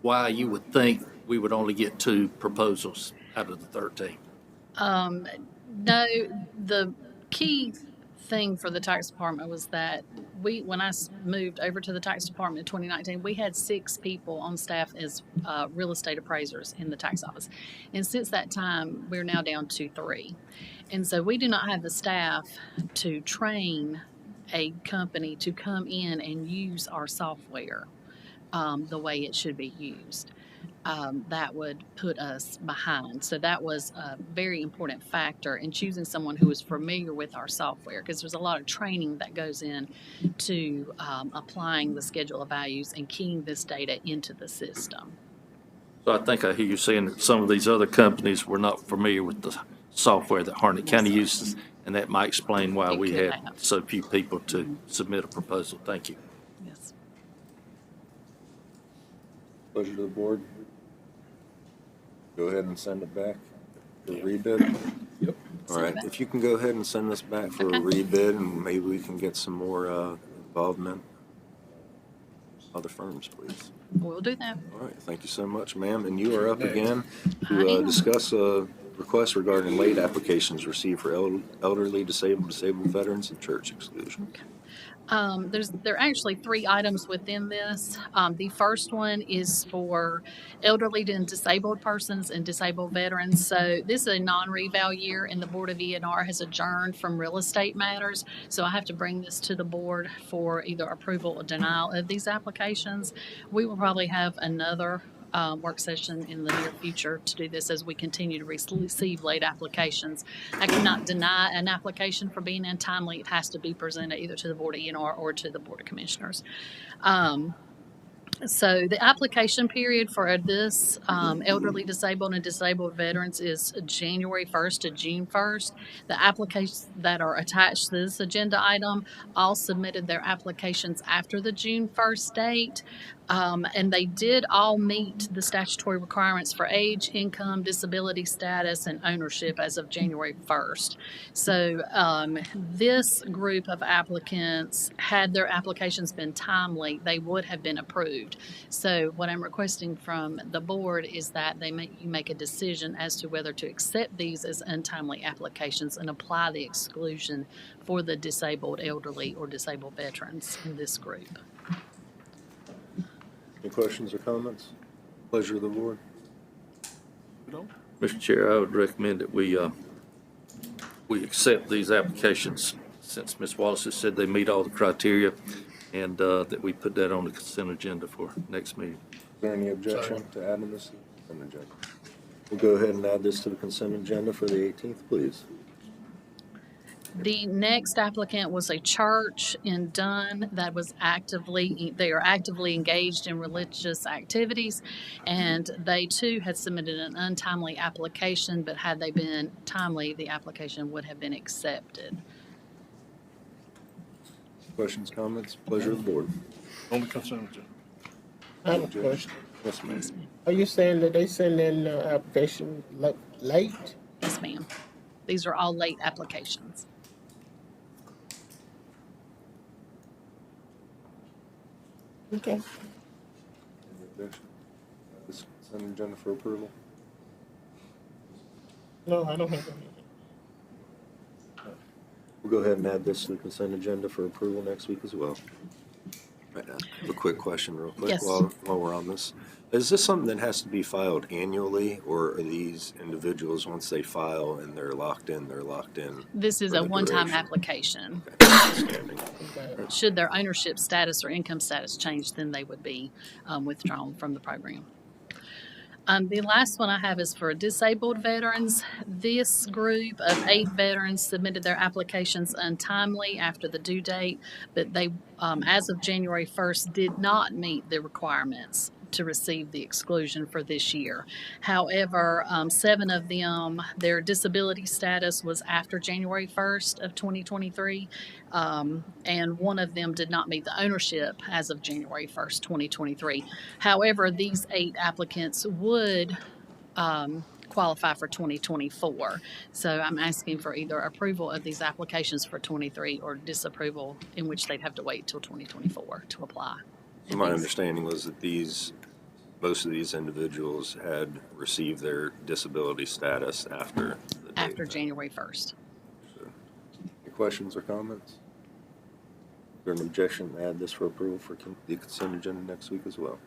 why you would think we would only get 2 proposals out of the 13? No, the key thing for the tax department was that when I moved over to the tax department in 2019, we had 6 people on staff as real estate appraisers in the tax office. And since that time, we're now down to 3. And so we do not have the staff to train a company to come in and use our software the way it should be used. That would put us behind. So that was a very important factor in choosing someone who is familiar with our software, because there's a lot of training that goes in to applying the schedule of values and keying this data into the system. So I think I hear you saying that some of these other companies were not familiar with the software that Harnett County uses, and that might explain why we had so few people to submit a proposal. Thank you. Yes. Pleasure to the board. Go ahead and send it back for rebid. Yep. All right, if you can go ahead and send this back for a rebid, and maybe we can get some more involvement. Other firms, please. We'll do that. All right, thank you so much, ma'am. And you are up again I to am. discuss a request regarding late applications received for elderly, disabled veterans, and church exclusion. There are actually 3 items within this. The first one is for elderly and disabled persons and disabled veterans. So this is a non-reval year, and the Board of E&R has adjourned from real estate matters. So I have to bring this to the board for either approval or denial of these applications. We will probably have another work session in the near future to do this as we continue to receive late applications. I cannot deny an application for being untimely. It has to be presented either to the Board of E&R or to the Board of Commissioners. So the application period for this elderly, disabled, and disabled veterans is January 1st to June 1st. The applications that are attached to this agenda item all submitted their applications after the June 1st date. And they did all meet the statutory requirements for age, income, disability status, and ownership as of January 1st. So this group of applicants, had their applications been timely, they would have been approved. So what I'm requesting from the board is that you make a decision as to whether to accept these as untimely applications and apply the exclusion for the disabled, elderly, or disabled veterans in this group. Any questions or comments? Pleasure of the board. Mr. Chair, I would recommend that we accept these applications, since Ms. Wallace has said they meet all the criteria, and that we put that on the consent agenda for next meeting. Is there any objection to adding this to the consent agenda? We'll go ahead and add this to the consent agenda for the 18th, please. The next applicant was a church in Dunn that was they are actively engaged in religious activities, and they too had submitted an untimely application, but had they been timely, the application would have been accepted. Questions, comments? Pleasure of the board. On the consent agenda. I have a question. Yes, ma'am. Are you saying that they send in application late? Yes, ma'am. These are all late applications. Okay. Any objection? This consent agenda for approval? No, I don't have any. We'll go ahead and add this to the consent agenda for approval next week as well. Right now, I have a quick question real quick Yes. while we're on this. Is this something that has to be filed annually, or are these individuals, once they file and they're locked in, they're locked in? This is for a the one-time duration? application. Okay, outstanding. Okay. Should their ownership status or income status change, then they would be withdrawn from the program. The last one I have is for disabled veterans. This group of 8 veterans submitted their applications untimely after the due date, but they, as of January 1st, did not meet the requirements to receive the exclusion for this year. However, 7 of them, their disability status was after January 1st of 2023, and 1 of them did not meet the ownership as of January 1st, 2023. However, these 8 applicants would qualify for 2024. So I'm asking for either approval of these applications for 23 or disapproval, in which they'd have to wait till 2024 to apply. My understanding was that most of these individuals had received their disability status after the date. After January 1st. Any questions or comments? Is there an objection to add this for approval for the consent agenda next week as well?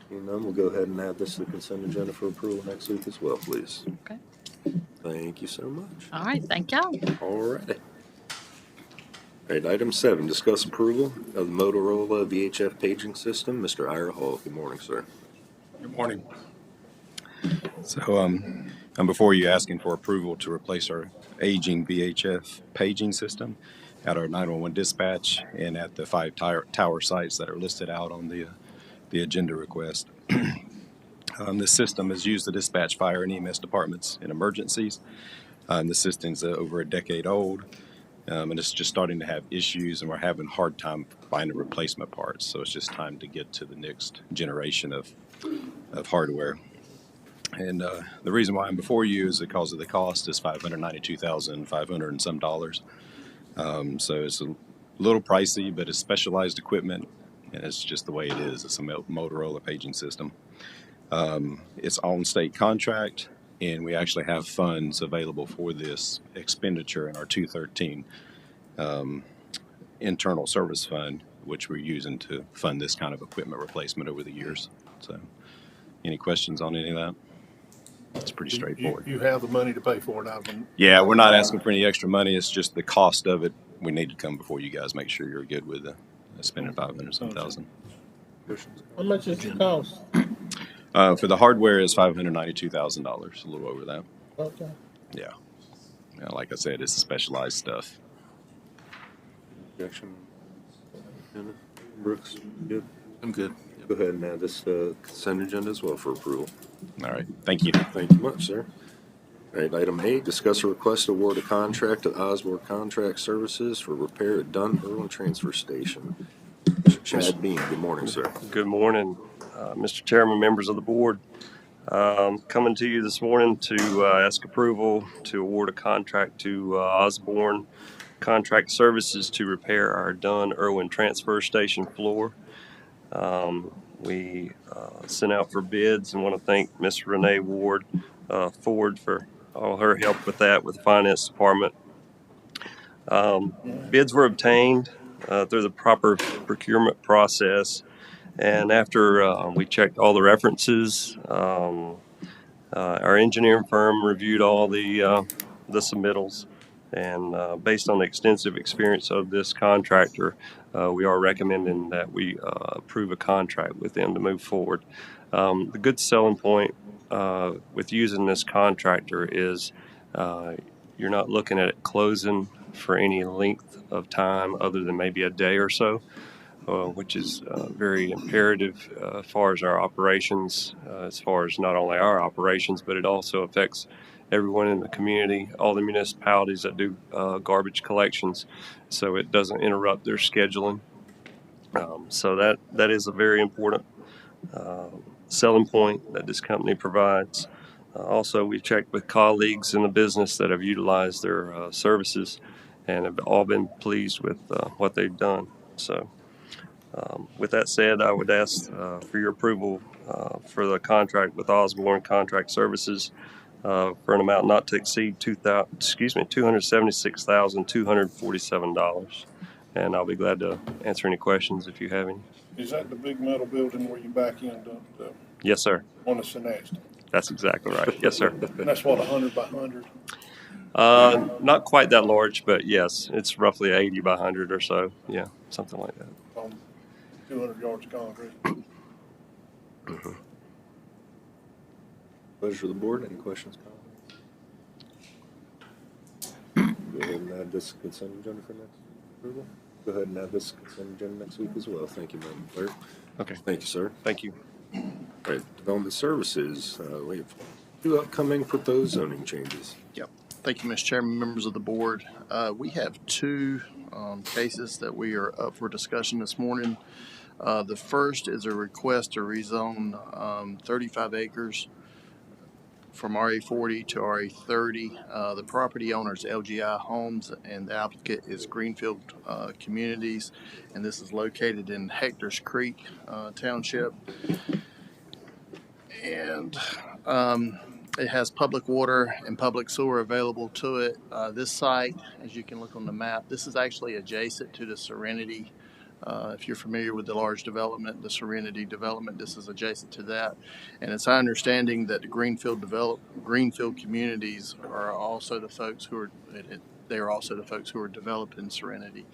Seeing none, we'll go ahead and add this to the consent agenda for approval next week as well, please. Okay. Thank you so much. All right, thank y'all. All righty. All right, item 7, discuss approval of the Motorola VHF paging system. Mr. Ira Hall, good morning, sir. Good morning. So I'm before you asking for approval to replace our aging VHF paging system at our 911 dispatch and at the 5 tower sites that are listed out on the agenda request. This system is used to dispatch fire and EMS departments in emergencies. The system's over a decade old, and it's just starting to have issues, and we're having a hard time finding replacement parts. So it's just time to get to the next generation of hardware. And the reason why I'm before you is because of the cost is $592,500 and some dollars. So it's a little pricey, but it's specialized equipment, and it's just the way it is. It's a Motorola paging system. It's on state contract, and we actually have funds available for this expenditure in our 213 internal service fund, which we're using to fund this kind of equipment replacement over the years. So any questions on any of that? It's pretty straightforward. You have the money to pay for it out of them. Yeah, we're not asking for any extra money. It's just the cost of it. We need to come before you guys, make sure you're good with spending $500,000. How much does it cost? For the hardware is $592,000, a little over that. Okay. Yeah. Yeah, like I said, it's specialized stuff. Objection? Brooks, good? I'm good. Go ahead and add this consent agenda as well for approval. All right. Thank you. Thank you much, sir. All right, item 8, discuss a request to award a contract to Osborne Contract Services for repair at Dunn Irwin Transfer Station. Mr. Chad Bean, good morning, sir. Good morning, Mr. Chairman, members of the board. Coming to you this morning to ask approval to award a contract to Osborne Contract Services to repair our Dunn Irwin Transfer Station floor. We sent out for bids and want to thank Ms. Renee Ward Ford for all her help with that with the finance department. Bids were obtained through the proper procurement process, and after we checked all the references, our engineering firm reviewed all the submittals, and based on the extensive experience of this contractor, we are recommending that we approve a contract with them to move forward. The good selling point with using this contractor is you're not looking at it closing for any length of time other than maybe a day or so, which is very imperative as far as our operations, as far as not only our operations, but it also affects everyone in the community, all the municipalities that do garbage collections, so it doesn't interrupt their scheduling. So that is a very important selling point that this company provides. Also, we've checked with colleagues in the business that have utilized their services and have all been pleased with what they've done. So with that said, I would ask for your approval for the contract with Osborne Contract Services for an amount not to exceed $276,247. And I'll be glad to answer any questions if you have any. Is that the big metal building where you back into the Yes, sir. one that's annexed? That's exactly right. Yes, sir. And that's what, 100 by 100? Not quite that large, but yes, it's roughly 80 by 100 or so. Yeah, something like that. 200 yards of concrete. Pleasure of the board. Any questions, comments? Go ahead and add this consent agenda for next approval. Go ahead and add this consent agenda next week as well. Thank you, Madam Clerk. Okay. Thank you, sir. Thank you. All right, Development Services, we have 2 upcoming proposed zoning changes. Yep. Thank you, Mr. Chairman, members of the board. We have 2 cases that we are up for discussion this morning. The first is a request to rezone 35 acres from RA40 to RA30. The property owner is LGI Homes, and the applicant is Greenfield Communities, and this is located in Hector's Creek Township. And it has public water and public sewer available to it. This site, as you can look on the map, this is actually adjacent to the Serenity. If you're familiar with the large development, the Serenity development, this is adjacent to that. And it's our understanding that the Greenfield Communities are also the folks who are developing Serenity.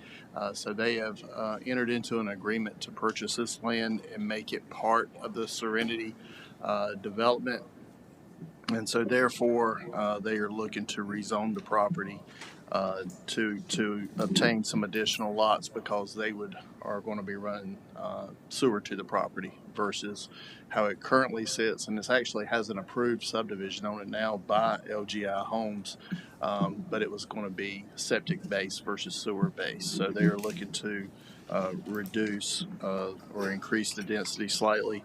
So they have entered into an agreement to purchase this land and make it part of the Serenity development. And so therefore, they are looking to rezone the property to obtain some additional lots, because they are going to be running sewer to the property versus how it currently sits. And this actually has an approved subdivision on it now by LGI Homes, but it was going to be septic based versus sewer based. So they are looking to reduce or increase the density slightly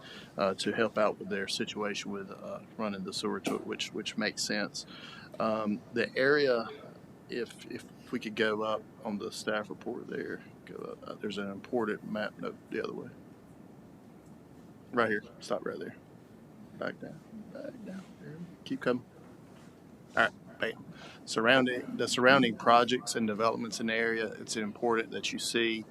to help out with their situation with running the sewer to it, which makes sense. The area, if we could go up on the staff report there, go up. There's an important map note the other way. Right here. Stop right there. Back down. Back down. Keep coming. All right. Bam. The surrounding projects and developments in the area, it's important that you see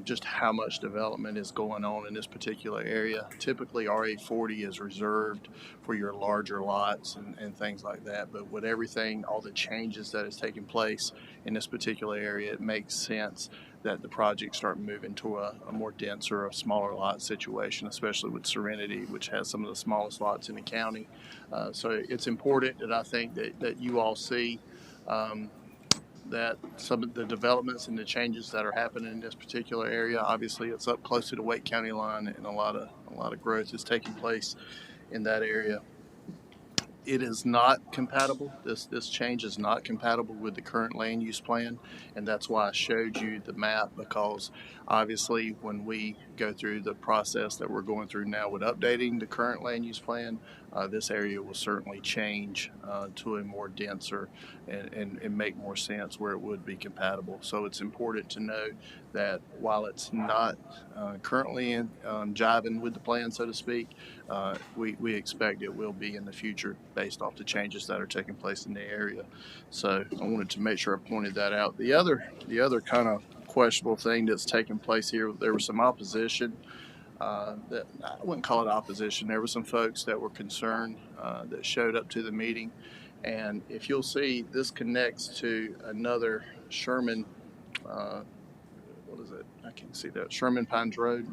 just how much development is going on in this particular area. Typically, RA40 is reserved for your larger lots and things like that. But with everything, all the changes that is taking place in this particular area, it makes sense that the projects start moving to a more denser, a smaller lot situation, especially with Serenity, which has some of the smallest lots in the county. So it's important that I think that you all see that some of the developments and the changes that are happening in this particular area. Obviously, it's up close to the Wake County line, and a lot of growth is taking place in that area. It is not compatible. This change is not compatible with the current land use plan, and that's why I showed you the map, because obviously when we go through the process that we're going through now with updating the current land use plan, this area will certainly change to a more denser and make more sense where it would be compatible. So it's important to note that while it's not currently jiving with the plan, so to speak, we expect it will be in the future based off the changes that are taking place in the area. So I wanted to make sure I pointed that out. The other kind of questionable thing that's taking place here, there was some opposition. That I wouldn't call it opposition. There were some folks that were concerned that showed up to the meeting, and if you'll see, this connects to another Sherman. What is it? I can't see that. Sherman Pines Road.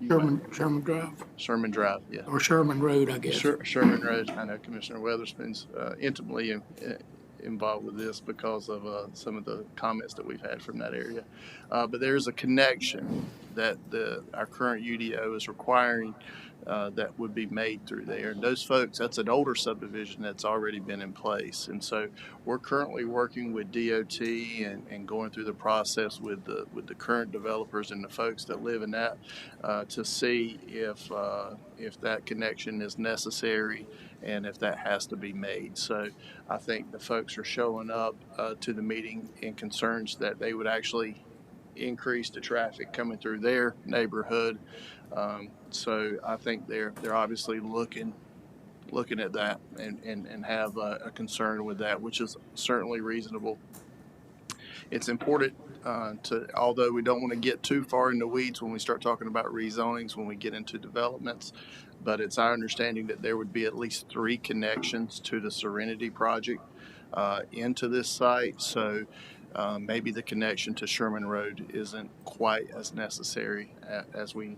Sherman Drive. Sherman Drive, yeah. Or Sherman Road, I guess. Sherman Road. I know Commissioner Weatherspoon's intimately involved with this because of some of the comments that we've had from that area. But there's a connection that our current UDO is requiring that would be made through there. And those folks, that's an older subdivision that's already been in place. And so we're currently working with DOT and going through the process with the current developers and the folks that live in that to see if that connection is necessary and if that has to be made. So I think the folks are showing up to the meeting in concerns that they would actually increase the traffic coming through their neighborhood. So I think they're obviously looking at that and have a concern with that, which is certainly reasonable. It's important although we don't want to get too far in the weeds when we start talking about rezonings, when we get into developments, but it's our understanding that there would be at least 3 connections to the Serenity project into this site. So maybe the connection to Sherman Road isn't quite as necessary as we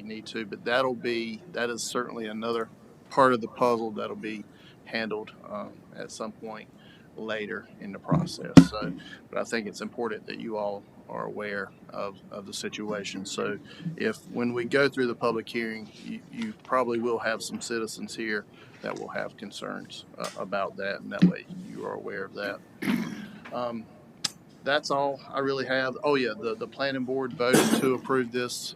need to, but that is certainly another part of the puzzle that'll be handled at some point later in the process. So, but I think it's important that you all are aware of the situation. So if when we go through the public hearing, you probably will have some citizens here that will have concerns about that, and that way you are aware of that. That's all I really have. Oh yeah, the planning board voted to approve this.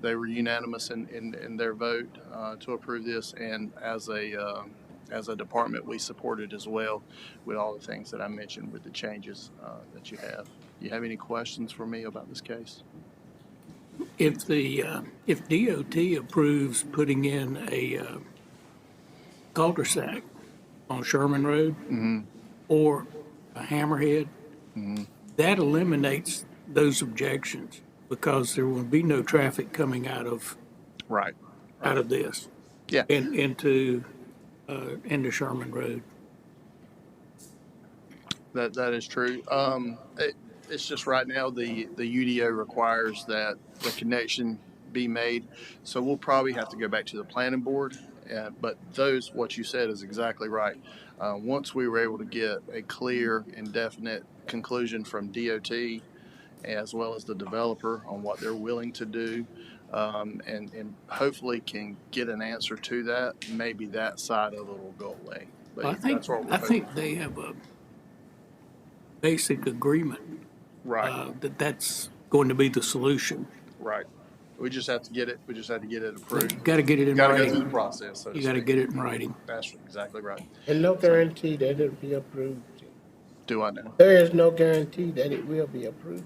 They were unanimous in their vote to approve this, and as a department, we supported as well with all the things that I mentioned with the changes that you have. Do you have any questions for me about this case? If DOT approves putting in a cul-de-sac on Sherman Road or a hammerhead, that eliminates those objections because there will be no traffic coming out of Right. this. Yeah. Into Sherman Road. That is true. It's just right now the UDO requires that the connection be made, so we'll probably have to go back to the planning board. But what you said is exactly right. Once we were able to get a clear and definite conclusion from DOT as well as the developer on what they're willing to do, and hopefully can get an answer to that, maybe that side of it will go away. But I think they have a basic agreement right. that's going to be the solution. Right. We just have to get it. We just have to get it approved. You got to get it in Got to writing. go through the process. So You got to get it in writing. That's exactly right. And no guarantee that it'll be approved. Do I know? There is no guarantee that it will be approved.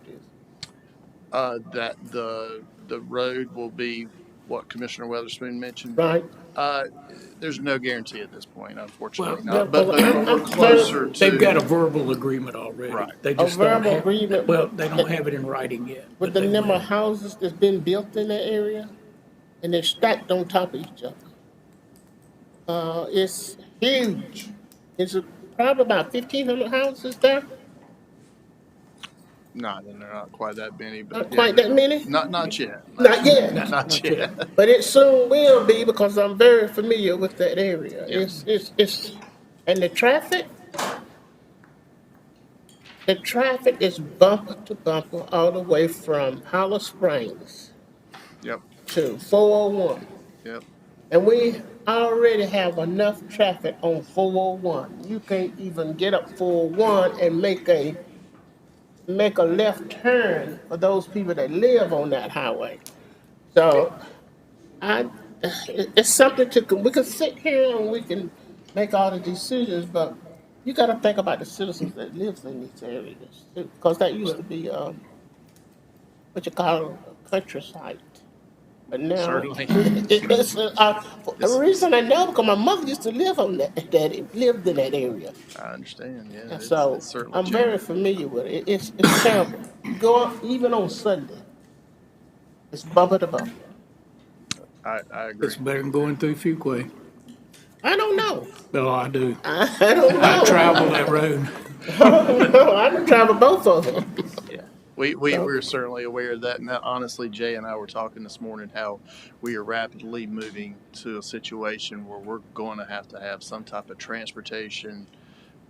That the road will be what Commissioner Weatherspoon mentioned. Right. There's no guarantee at this point, unfortunately. Well, not. But we're closer to. They've got a verbal agreement already. Right. They A just don't verbal have, agreement. well, they don't have it in writing yet. With but the they number will. of houses that's been built in that area, and they're stacked on top of each other. It's huge. It's probably about 1,500 houses there. No, they're not quite that many. But Not quite that many? Not yet. Not yet. Not yet. But it soon will be because I'm very familiar with that area. Yeah. It's and the traffic is bumper to bumper all the way from Hollow Springs Yep. to 401. Yep. And we already have enough traffic on 401. You can't even get up 401 and make a left turn for those people that live on that highway. So it's something we can sit here and we can make all the decisions, but you got to think about the citizens that lives in these areas, because that used to be what you call a countryside. But now Certainly. it's the reason I know because my mother used to live on lived in that area. I understand. Yeah. So it's certainly I'm changed. very familiar with it. It's terrible. Go out, even on Sunday. It's bumper to bumper. I agree. It's better than going through Fuquay. I don't know. No, I do. I don't know. I travel that road. No, I don't travel both of them. Yeah. We're certainly aware of that. And honestly, Jay and I were talking this morning how we are rapidly moving to a situation where we're going to have some type of transportation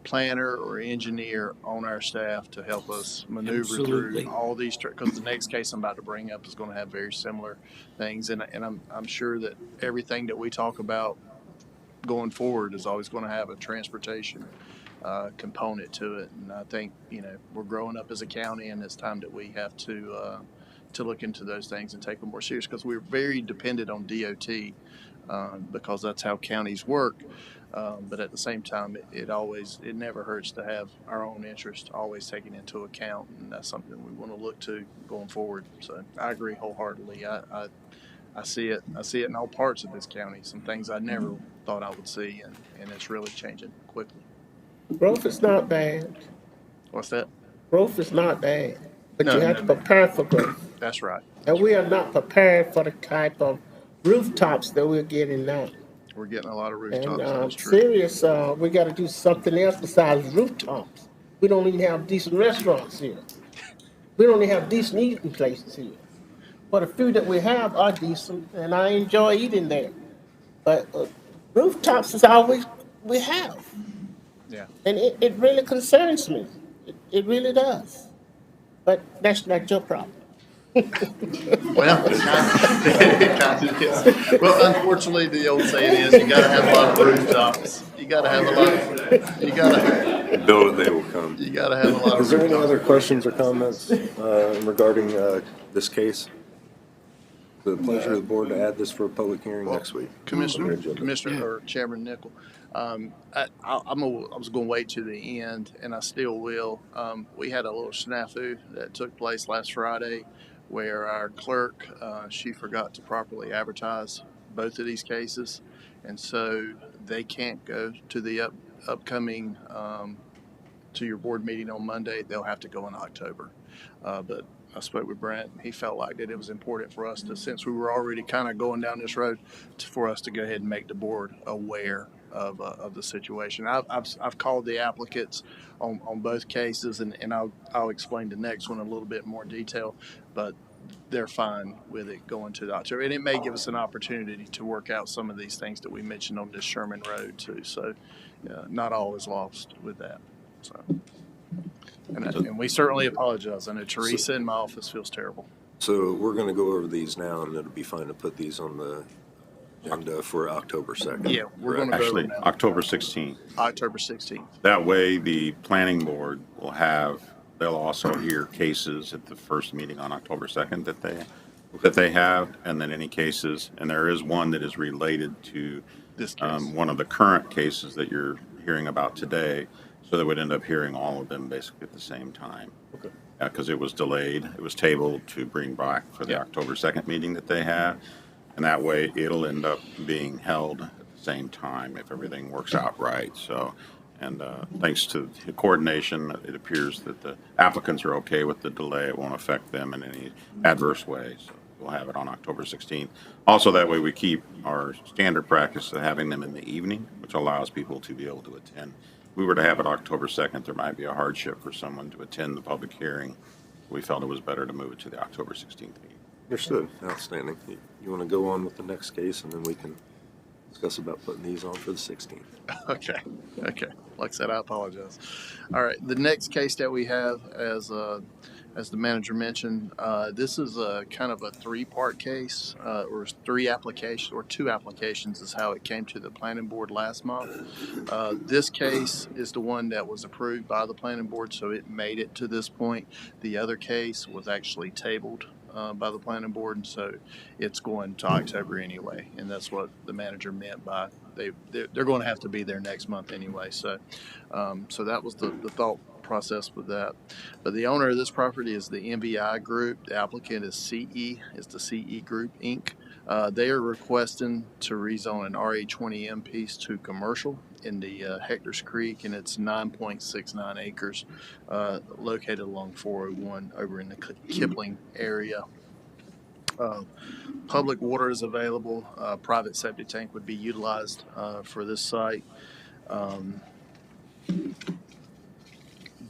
planner or engineer on our staff to help us maneuver Absolutely. through all these, because the next case I'm about to bring up is going to have very similar things. And I'm sure that everything that we talk about going forward is always going to have a transportation component to it. And I think, we're growing up as a county, and it's time that we have to look into those things and take them more serious, because we're very dependent on DOT because that's how counties work. But at the same time, it never hurts to have our own interest always taken into account, and that's something we want to look to going forward. So I agree wholeheartedly. I see it. I see it in all parts of this county. Some things I never thought I would see, and it's really changing quickly. Growth is not bad. What's that? Growth is not bad. But No, you have no, to no. prepare for growth. That's right. And we are not prepared for the type of rooftops that we're getting now. We're getting a lot of And rooftops. That's true. serious, we got to do something else besides rooftops. We don't even have decent restaurants here. We don't even have decent eating places here. But the few that we have are decent, and I enjoy eating there. But rooftops is all we have. Yeah. And it really concerns me. It really does. But that's not your problem. Well, it kind of is. Well, unfortunately, the old saying is you gotta have a lot of rooftops. You gotta have a lot, you gotta, Build it, they will come. you gotta have a lot of Is there any rooftops. other questions or comments regarding this case? The pleasure of the board to add this for a public hearing next week. Commissioner, Agenda. Commissioner, or Chairman Nickel, I was gonna wait to the end, and I still will. We had a little snafu that took place last Friday where our clerk, she forgot to properly advertise both of these cases. And so they can't go to the upcoming, to your board meeting on Monday. They'll have to go in October. But I spoke with Brent. He felt like that it was important for us to, since we were already kind of going down this road, for us to go ahead and make the board aware of the situation. I've called the applicants on both cases, and I'll explain the next one a little bit more detail, but they're fine with it going to the October. And it may give us an opportunity to work out some of these things that we mentioned on this Sherman Road too. So not all is lost with that. So. And we certainly apologize. I know Teresa in my office feels terrible. So we're going to go over these now, and it'll be fine to put these on the agenda for October 2nd. Yeah, we're going to go Actually, over now. October 16th. October 16th. That way, the planning board will they'll also hear cases at the first meeting on October 2nd that they have, and then any cases, and there is one that is related to This case. one of the current cases that you're hearing about today, so they would end up hearing all of them basically at the same time. Okay. Because it was delayed, it was tabled to bring back for the October 2nd meeting that they have, and that way it'll end up being held at the same time if everything works out right. So, and thanks to the coordination, it appears that the applicants are okay with the delay. It won't affect them in any adverse way. So we'll have it on October 16th. Also, that way we keep our standard practice of having them in the evening, which allows people to be able to attend. If we were to have it October 2nd, there might be a hardship for someone to attend the public hearing. We felt it was better to move it to the October 16th meeting. Understood. Outstanding. You want to go on with the next case, and then we can discuss about putting these on for the 16th. Okay. Like I said, I apologize. All right. The next case that we have, as the manager mentioned, this is a kind of a three-part case, or two applications is how it came to the planning board last month. This case is the one that was approved by the planning board, so it made it to this point. The other case was actually tabled by the planning board, and so it's going to October anyway, and that's what the manager meant by they're going to have to be there next month anyway. So that was the thought process with that. But the owner of this property is the MBI Group. The applicant is CE, is the CE Group Inc. They are requesting to rezone an RA20M piece to commercial in the Hector's Creek, and it's 9.69 acres located along 401 over in the Kipling area. Public water is available. Private septic tank would be utilized for this site.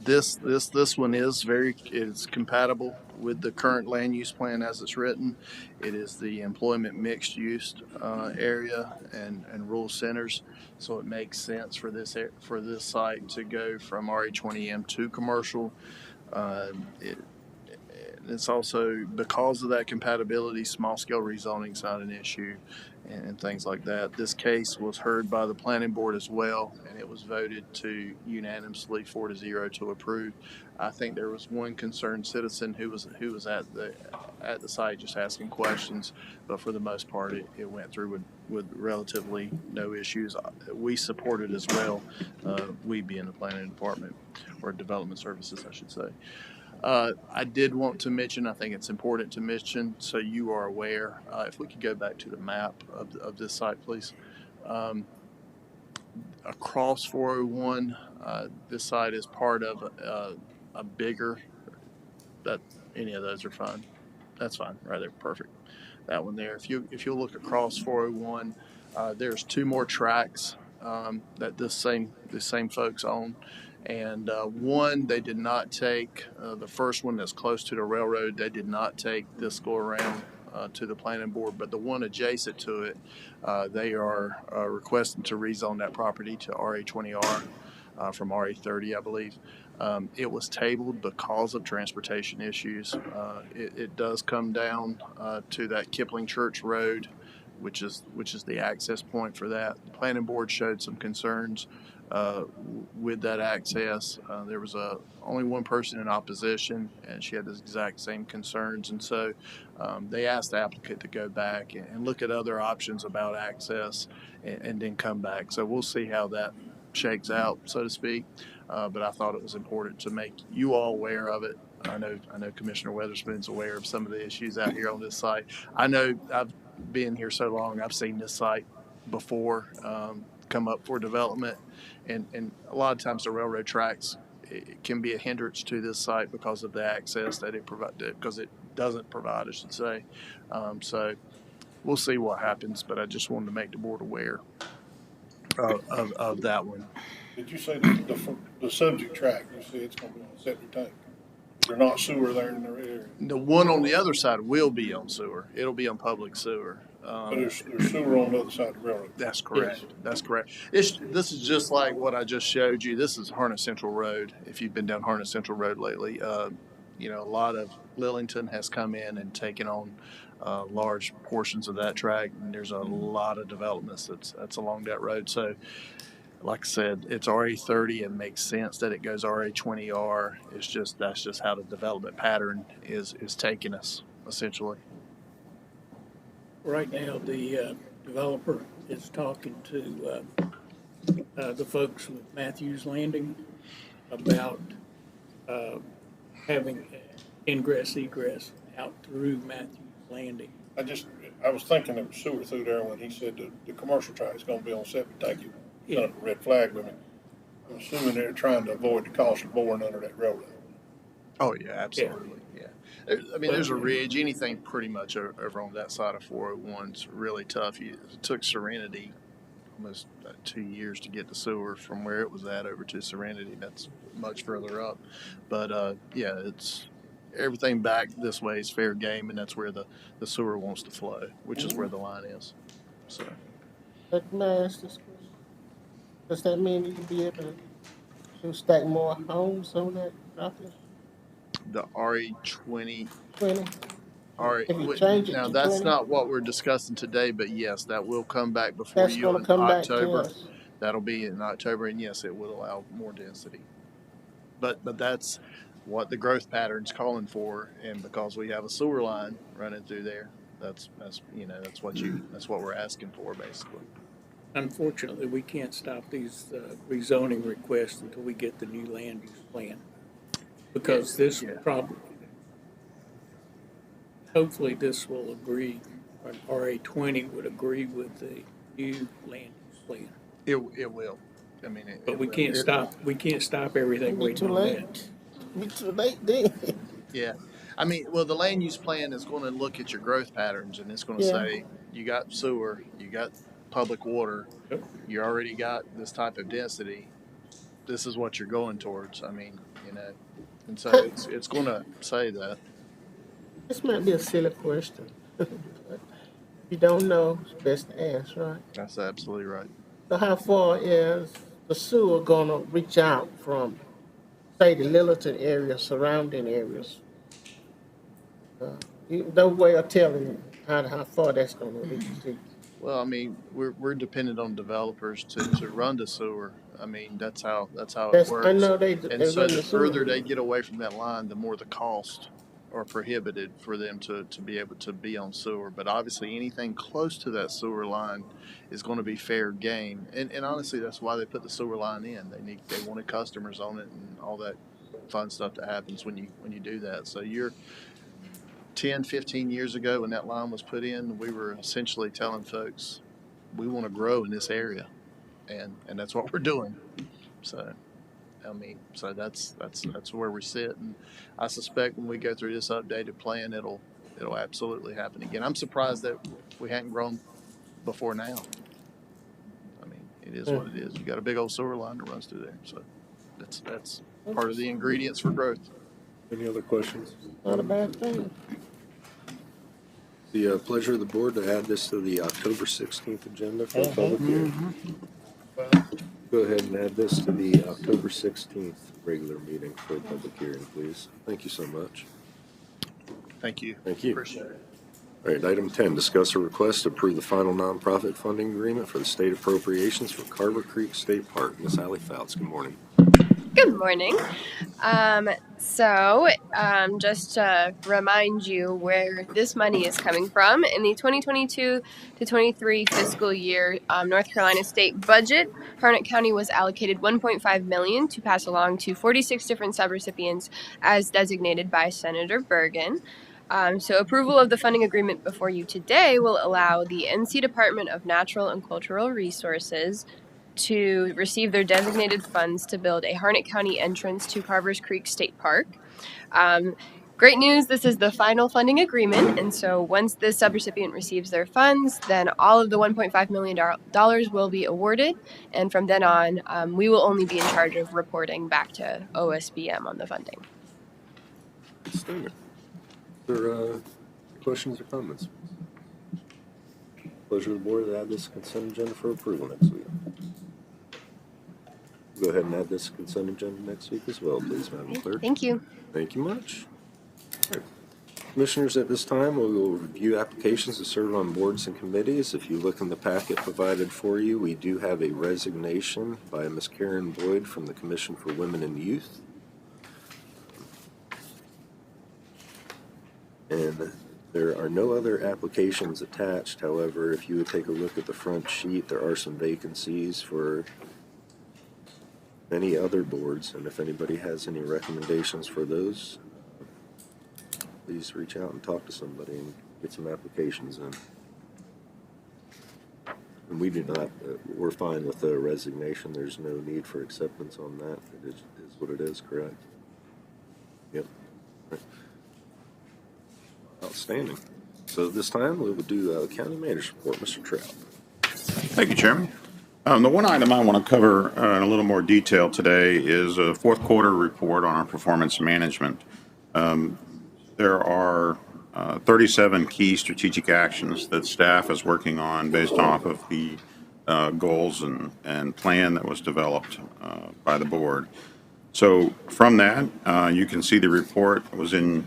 This one is compatible with the current land use plan as it's written. It is the employment mixed use area and rural centers, so it makes sense for this site to go from RA20M to commercial. It's also, because of that compatibility, small scale rezoning is not an issue and things like that. This case was heard by the planning board as well, and it was voted to unanimously 4-0 to approve. I think there was one concerned citizen who was at the site just asking questions, but for the most part it went through with relatively no issues. We supported as well, we being the planning department, or development services I should say. I did want to mention, I think it's important to mention so you are aware, if we could go back to the map of this site, please. Across 401, this site is part of a bigger, that any of those are fine. That's fine, right there, perfect. That one there. If you look across 401, there's two more tracks that the same folks own. And one, they did not take, the first one that's close to the railroad, they did not take this go around to the planning board, but the one adjacent to it, they are requesting to rezone that property to RA20R from RA30, I believe. It was tabled because of transportation issues. It does come down to that Kipling Church Road, which is the access point for that. The planning board showed some concerns with that access. There was only one person in opposition, and she had the exact same concerns. And so they asked the applicant to go back and look at other options about access and then come back. So we'll see how that shakes out, so to speak. But I thought it was important to make you all aware of it. I know Commissioner Weatherspoon's aware of some of the issues out here on this site. I know I've been here so long, I've seen this site before come up for development, and a lot of times the railroad tracks, it can be a hindrance to this site because of the access that it provides, because it doesn't provide, I should say. So we'll see what happens, but I just wanted to make the board aware of that one. Did you say the subject track, you say it's gonna be on a septic tank? They're not sewer there in their area? The one on the other side will be on sewer. It'll be on public sewer. But there's sewer on the other side of the railroad? That's correct. Yes. That's correct. This is just like what I just showed you. This is Harness Central Road. If you've been down Harness Central Road lately, a lot of Lillington has come in and taken on large portions of that track, and there's a lot of developments that's along that road. So, like I said, it's RA 30. It makes sense that it goes RA 20R. That's just how the development pattern is taking us, essentially. Right now, the developer is talking to the folks with Matthews Landing about having ingress egress out through Matthews Landing. I was thinking of sewer through there when he said the commercial track is gonna be on septic tank. It's not a red flag with me. I'm assuming they're trying to avoid the cost of boring under that railroad. Oh, yeah, absolutely. Yeah. I mean, there's a ridge. Anything pretty much over on that side of 401's really tough. It took Serenity almost 2 years to get the sewer from where it was at over to Serenity. That's much further up. But, yeah, it's everything back this way is fair game, and that's where the sewer wants to flow, which is where the line is. So. But may I ask this question? Does that mean you'll be able to stack more homes on that property? The RE 20. 20? If you Now, change it to that's 20? not what we're discussing today, but yes, that will come back before That's you gonna in come back to October. us. That'll be in October, and yes, it will allow more density. But that's what the growth pattern's calling for, and because we have a sewer line running through there, that's what we're asking for, basically. Unfortunately, we can't stop these rezoning requests until we get the new land use plan. Because this probably, hopefully this will agree, or RA 20 would agree with the new land use plan. It will. I mean, But we can't stop everything Be waiting too on late. Be too late then. Yeah. I mean, well, the land use plan is going to look at your growth patterns, and it's going to say, you got sewer, you got public water, you already got this type of density. This is what you're going towards. I mean, and so it's going to say that. This might be a silly question. But if you don't know, it's best to ask, right? That's absolutely right. So how far is the sewer gonna reach out from, say, the Littleton area, surrounding areas? No way of telling how far that's gonna reach to. Well, I mean, we're dependent on developers to run the sewer. I mean, that's how it works. I know they And so run the the sewer. further they get away from that line, the more the cost are prohibited for them to be able to be on sewer. But obviously anything close to that sewer line is going to be fair game. And honestly, that's why they put the sewer line in. They wanted customers on it and all that fun stuff that happens when you do that. So you're 10, 15 years ago when that line was put in, we were essentially telling folks we want to grow in this area. And that's what we're doing. So I mean, so that's where we sit, and I suspect when we go through this updated plan, it'll absolutely happen again. I'm surprised that we hadn't grown before now. I mean, it is what it is. You got a big old sewer line that runs through there, so that's part of the ingredients for growth. Any other questions? Not a bad thing. The pleasure of the board to add this to the October 16th agenda for a public hearing. Go ahead and add this to the October 16th regular meeting for a public hearing, please. Thank you so much. Thank you. Thank you. Appreciate it. All right, item 10, discuss a request to approve the final nonprofit funding agreement for the state appropriations for Carver Creek State Park. Ms. Allie Fouts, good morning. Good morning. Just to remind you where this money is coming from, in the 2022 to 23 fiscal year North Carolina state budget, Harnett County was allocated $1.5 million to pass along to 46 different subrecipients as designated by Senator Bergen. Approval of the funding agreement before you today will allow the NC Department of Natural and Cultural Resources to receive their designated funds to build a Harnett County entrance to Carvers Creek State Park. Great news, this is the final funding agreement, and so once this subrecipient receives their funds, then all of the $1.5 million will be awarded, and from then on, we will only be in charge of reporting back to OSBM on the funding. Are there questions or comments? Pleasure of the board to add this consent agenda for approval next week. Go ahead and add this consent agenda next week as well, please, Madam Clerk. Thank you. Thank you much. All right. Commissioners, at this time, we will review applications to serve on boards and committees. If you look in the packet provided for you, we do have a resignation by Ms. Karen Boyd from the Commission for Women and Youth. And there are no other applications attached. However, if you would take a look at the front sheet, there are some vacancies for many other boards, and if anybody has any recommendations for those, please reach out and talk to somebody and get some applications in. And we do not, we're fine with the resignation. There's no need for acceptance on that. It is what it is, correct? Yep. Right. Outstanding. So this time we will do County Manager's Report. Mr. Trout. Thank you, Chairman. The one item I want to cover in a little more detail today is a fourth quarter report on our performance management. There are 37 key strategic actions that staff is working on based off of the goals and plan that was developed by the board. So from that, you can see the report was in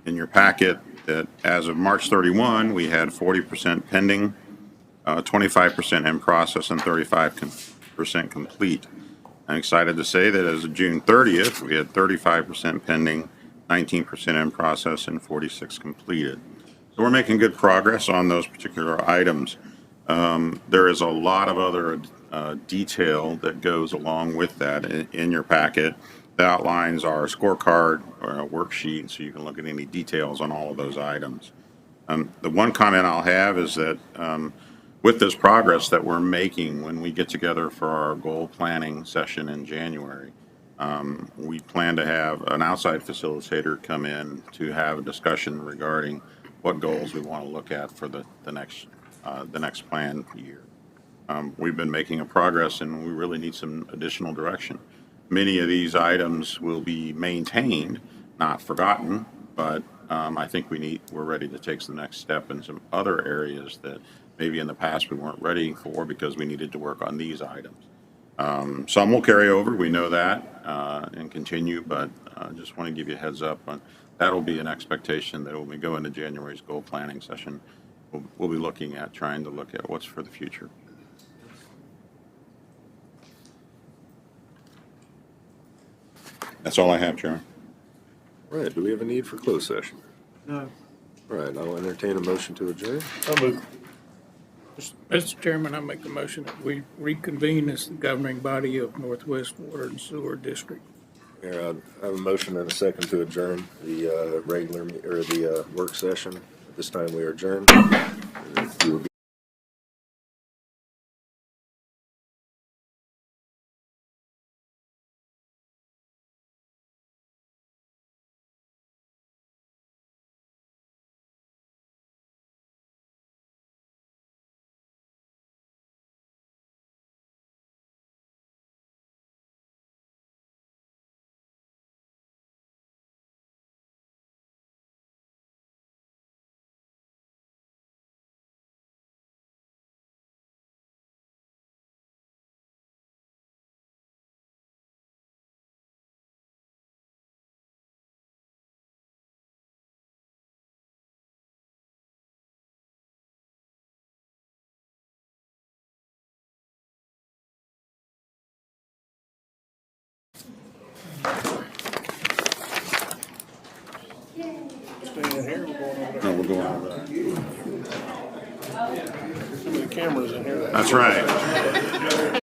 your packet that as of March 31, we had 40% pending, 25% in process, and 35% complete. I'm excited to say that as of June 30th, we had 35% pending, 19% in process, and 46 completed. So we're making good progress on those particular items. There is a lot of other detail that goes along with that in your packet that outlines our scorecard worksheet, so you can look at any details on all of those items. The one comment I'll have is that with this progress that we're making when we get together for our goal planning session in January, we plan to have an outside facilitator come in to have a discussion regarding what goals we want to look at for the next plan year. We've been making a progress and we really need some additional direction. Many of these items will be maintained, not forgotten, but I think we're ready to take the next step in some other areas that maybe in the past we weren't ready for because we needed to work on these items. Some will carry over, we know that, and continue, but just want to give you a heads up. That'll be an expectation that when we go into January's goal planning session, we'll be looking at trying to look at what's for the future. That's all I have, Chairman. All right, do we have a need for closed session? No. All right, I'll entertain a motion to adjourn. I'll move. Mr. Chairman, I make a motion that we reconvene as the governing body of Northwest Water and Sewer District. Here, I have a motion and a second to adjourn the the work session. At this time, we are adjourned. We will be Staying in here, we're going over there. No, we're going over there. Too many cameras in here. That's right.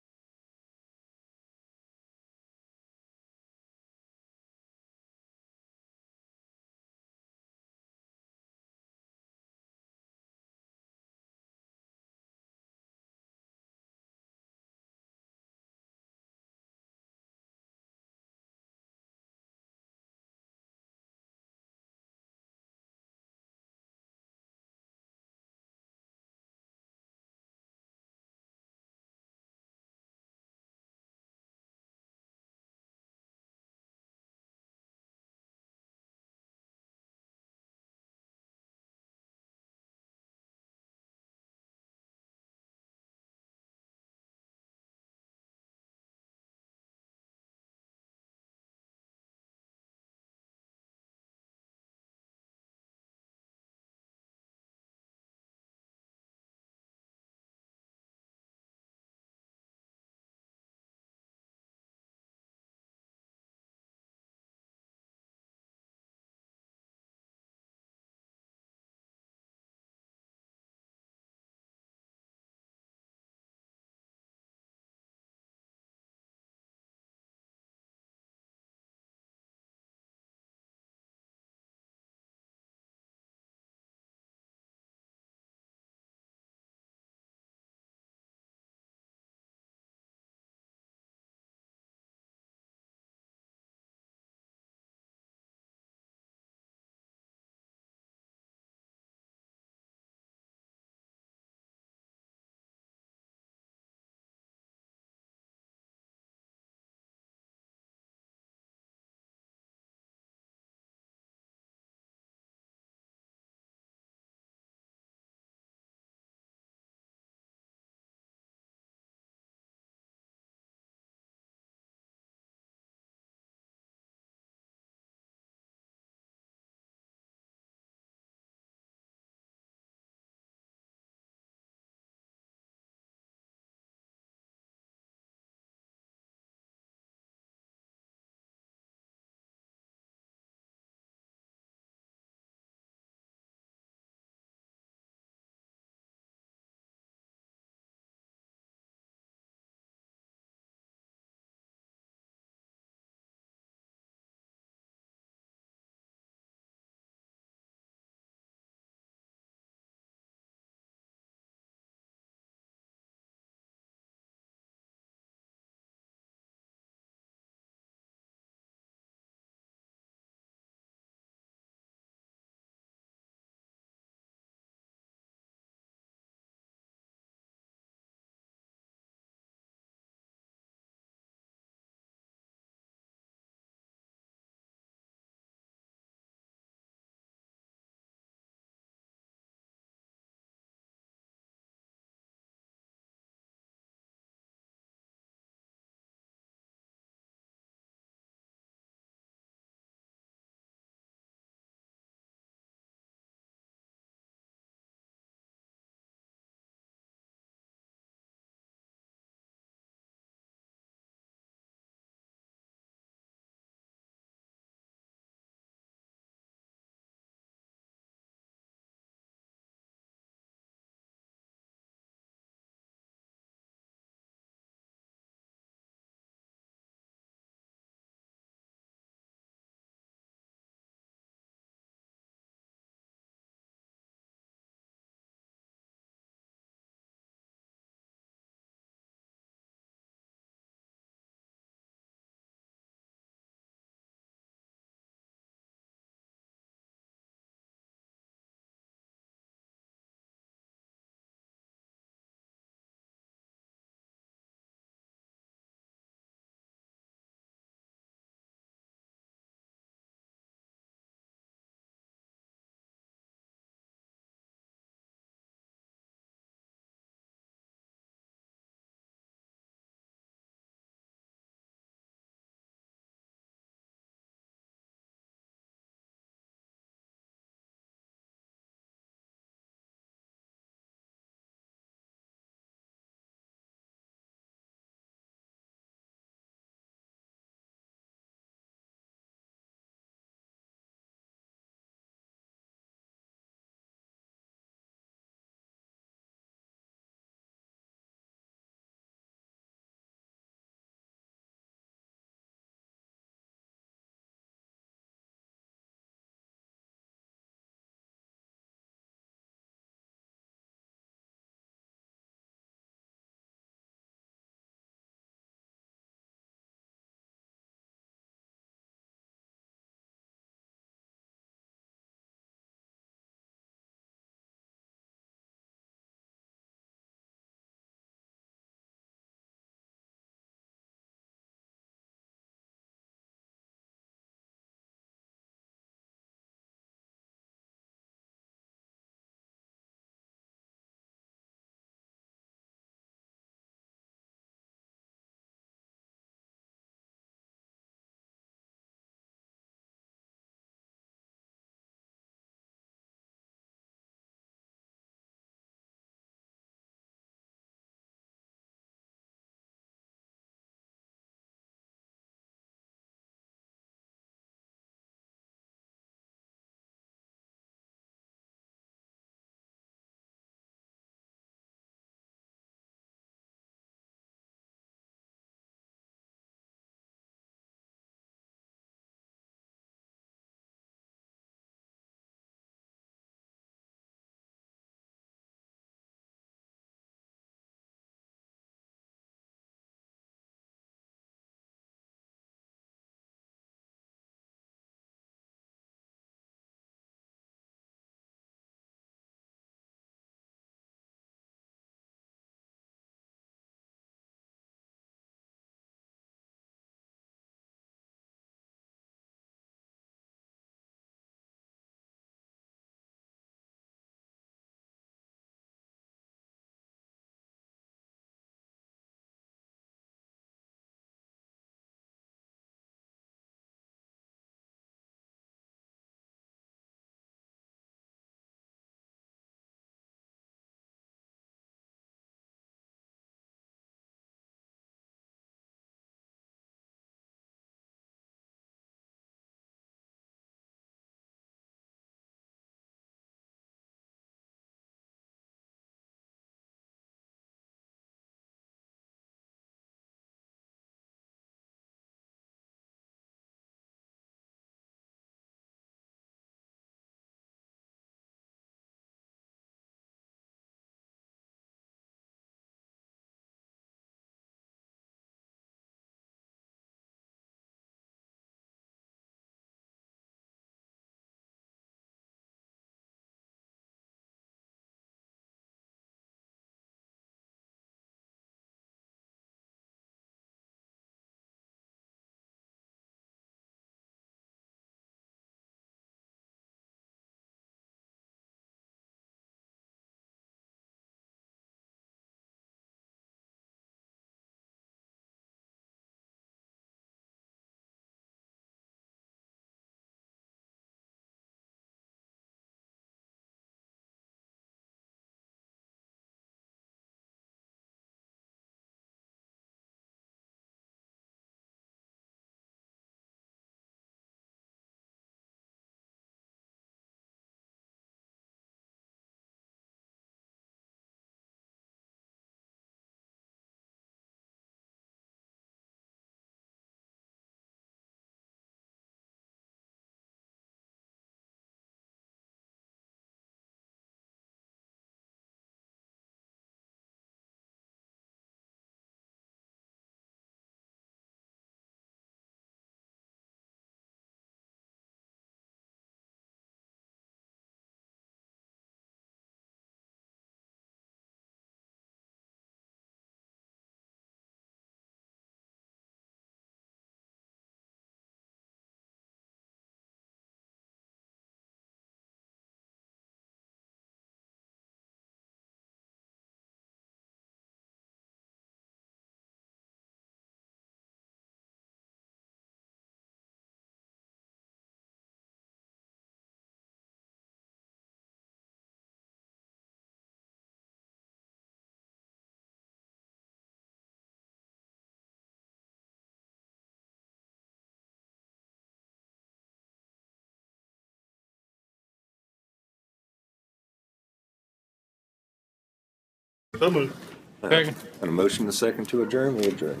So moved. And a motion to second to adjourn, we adjourn.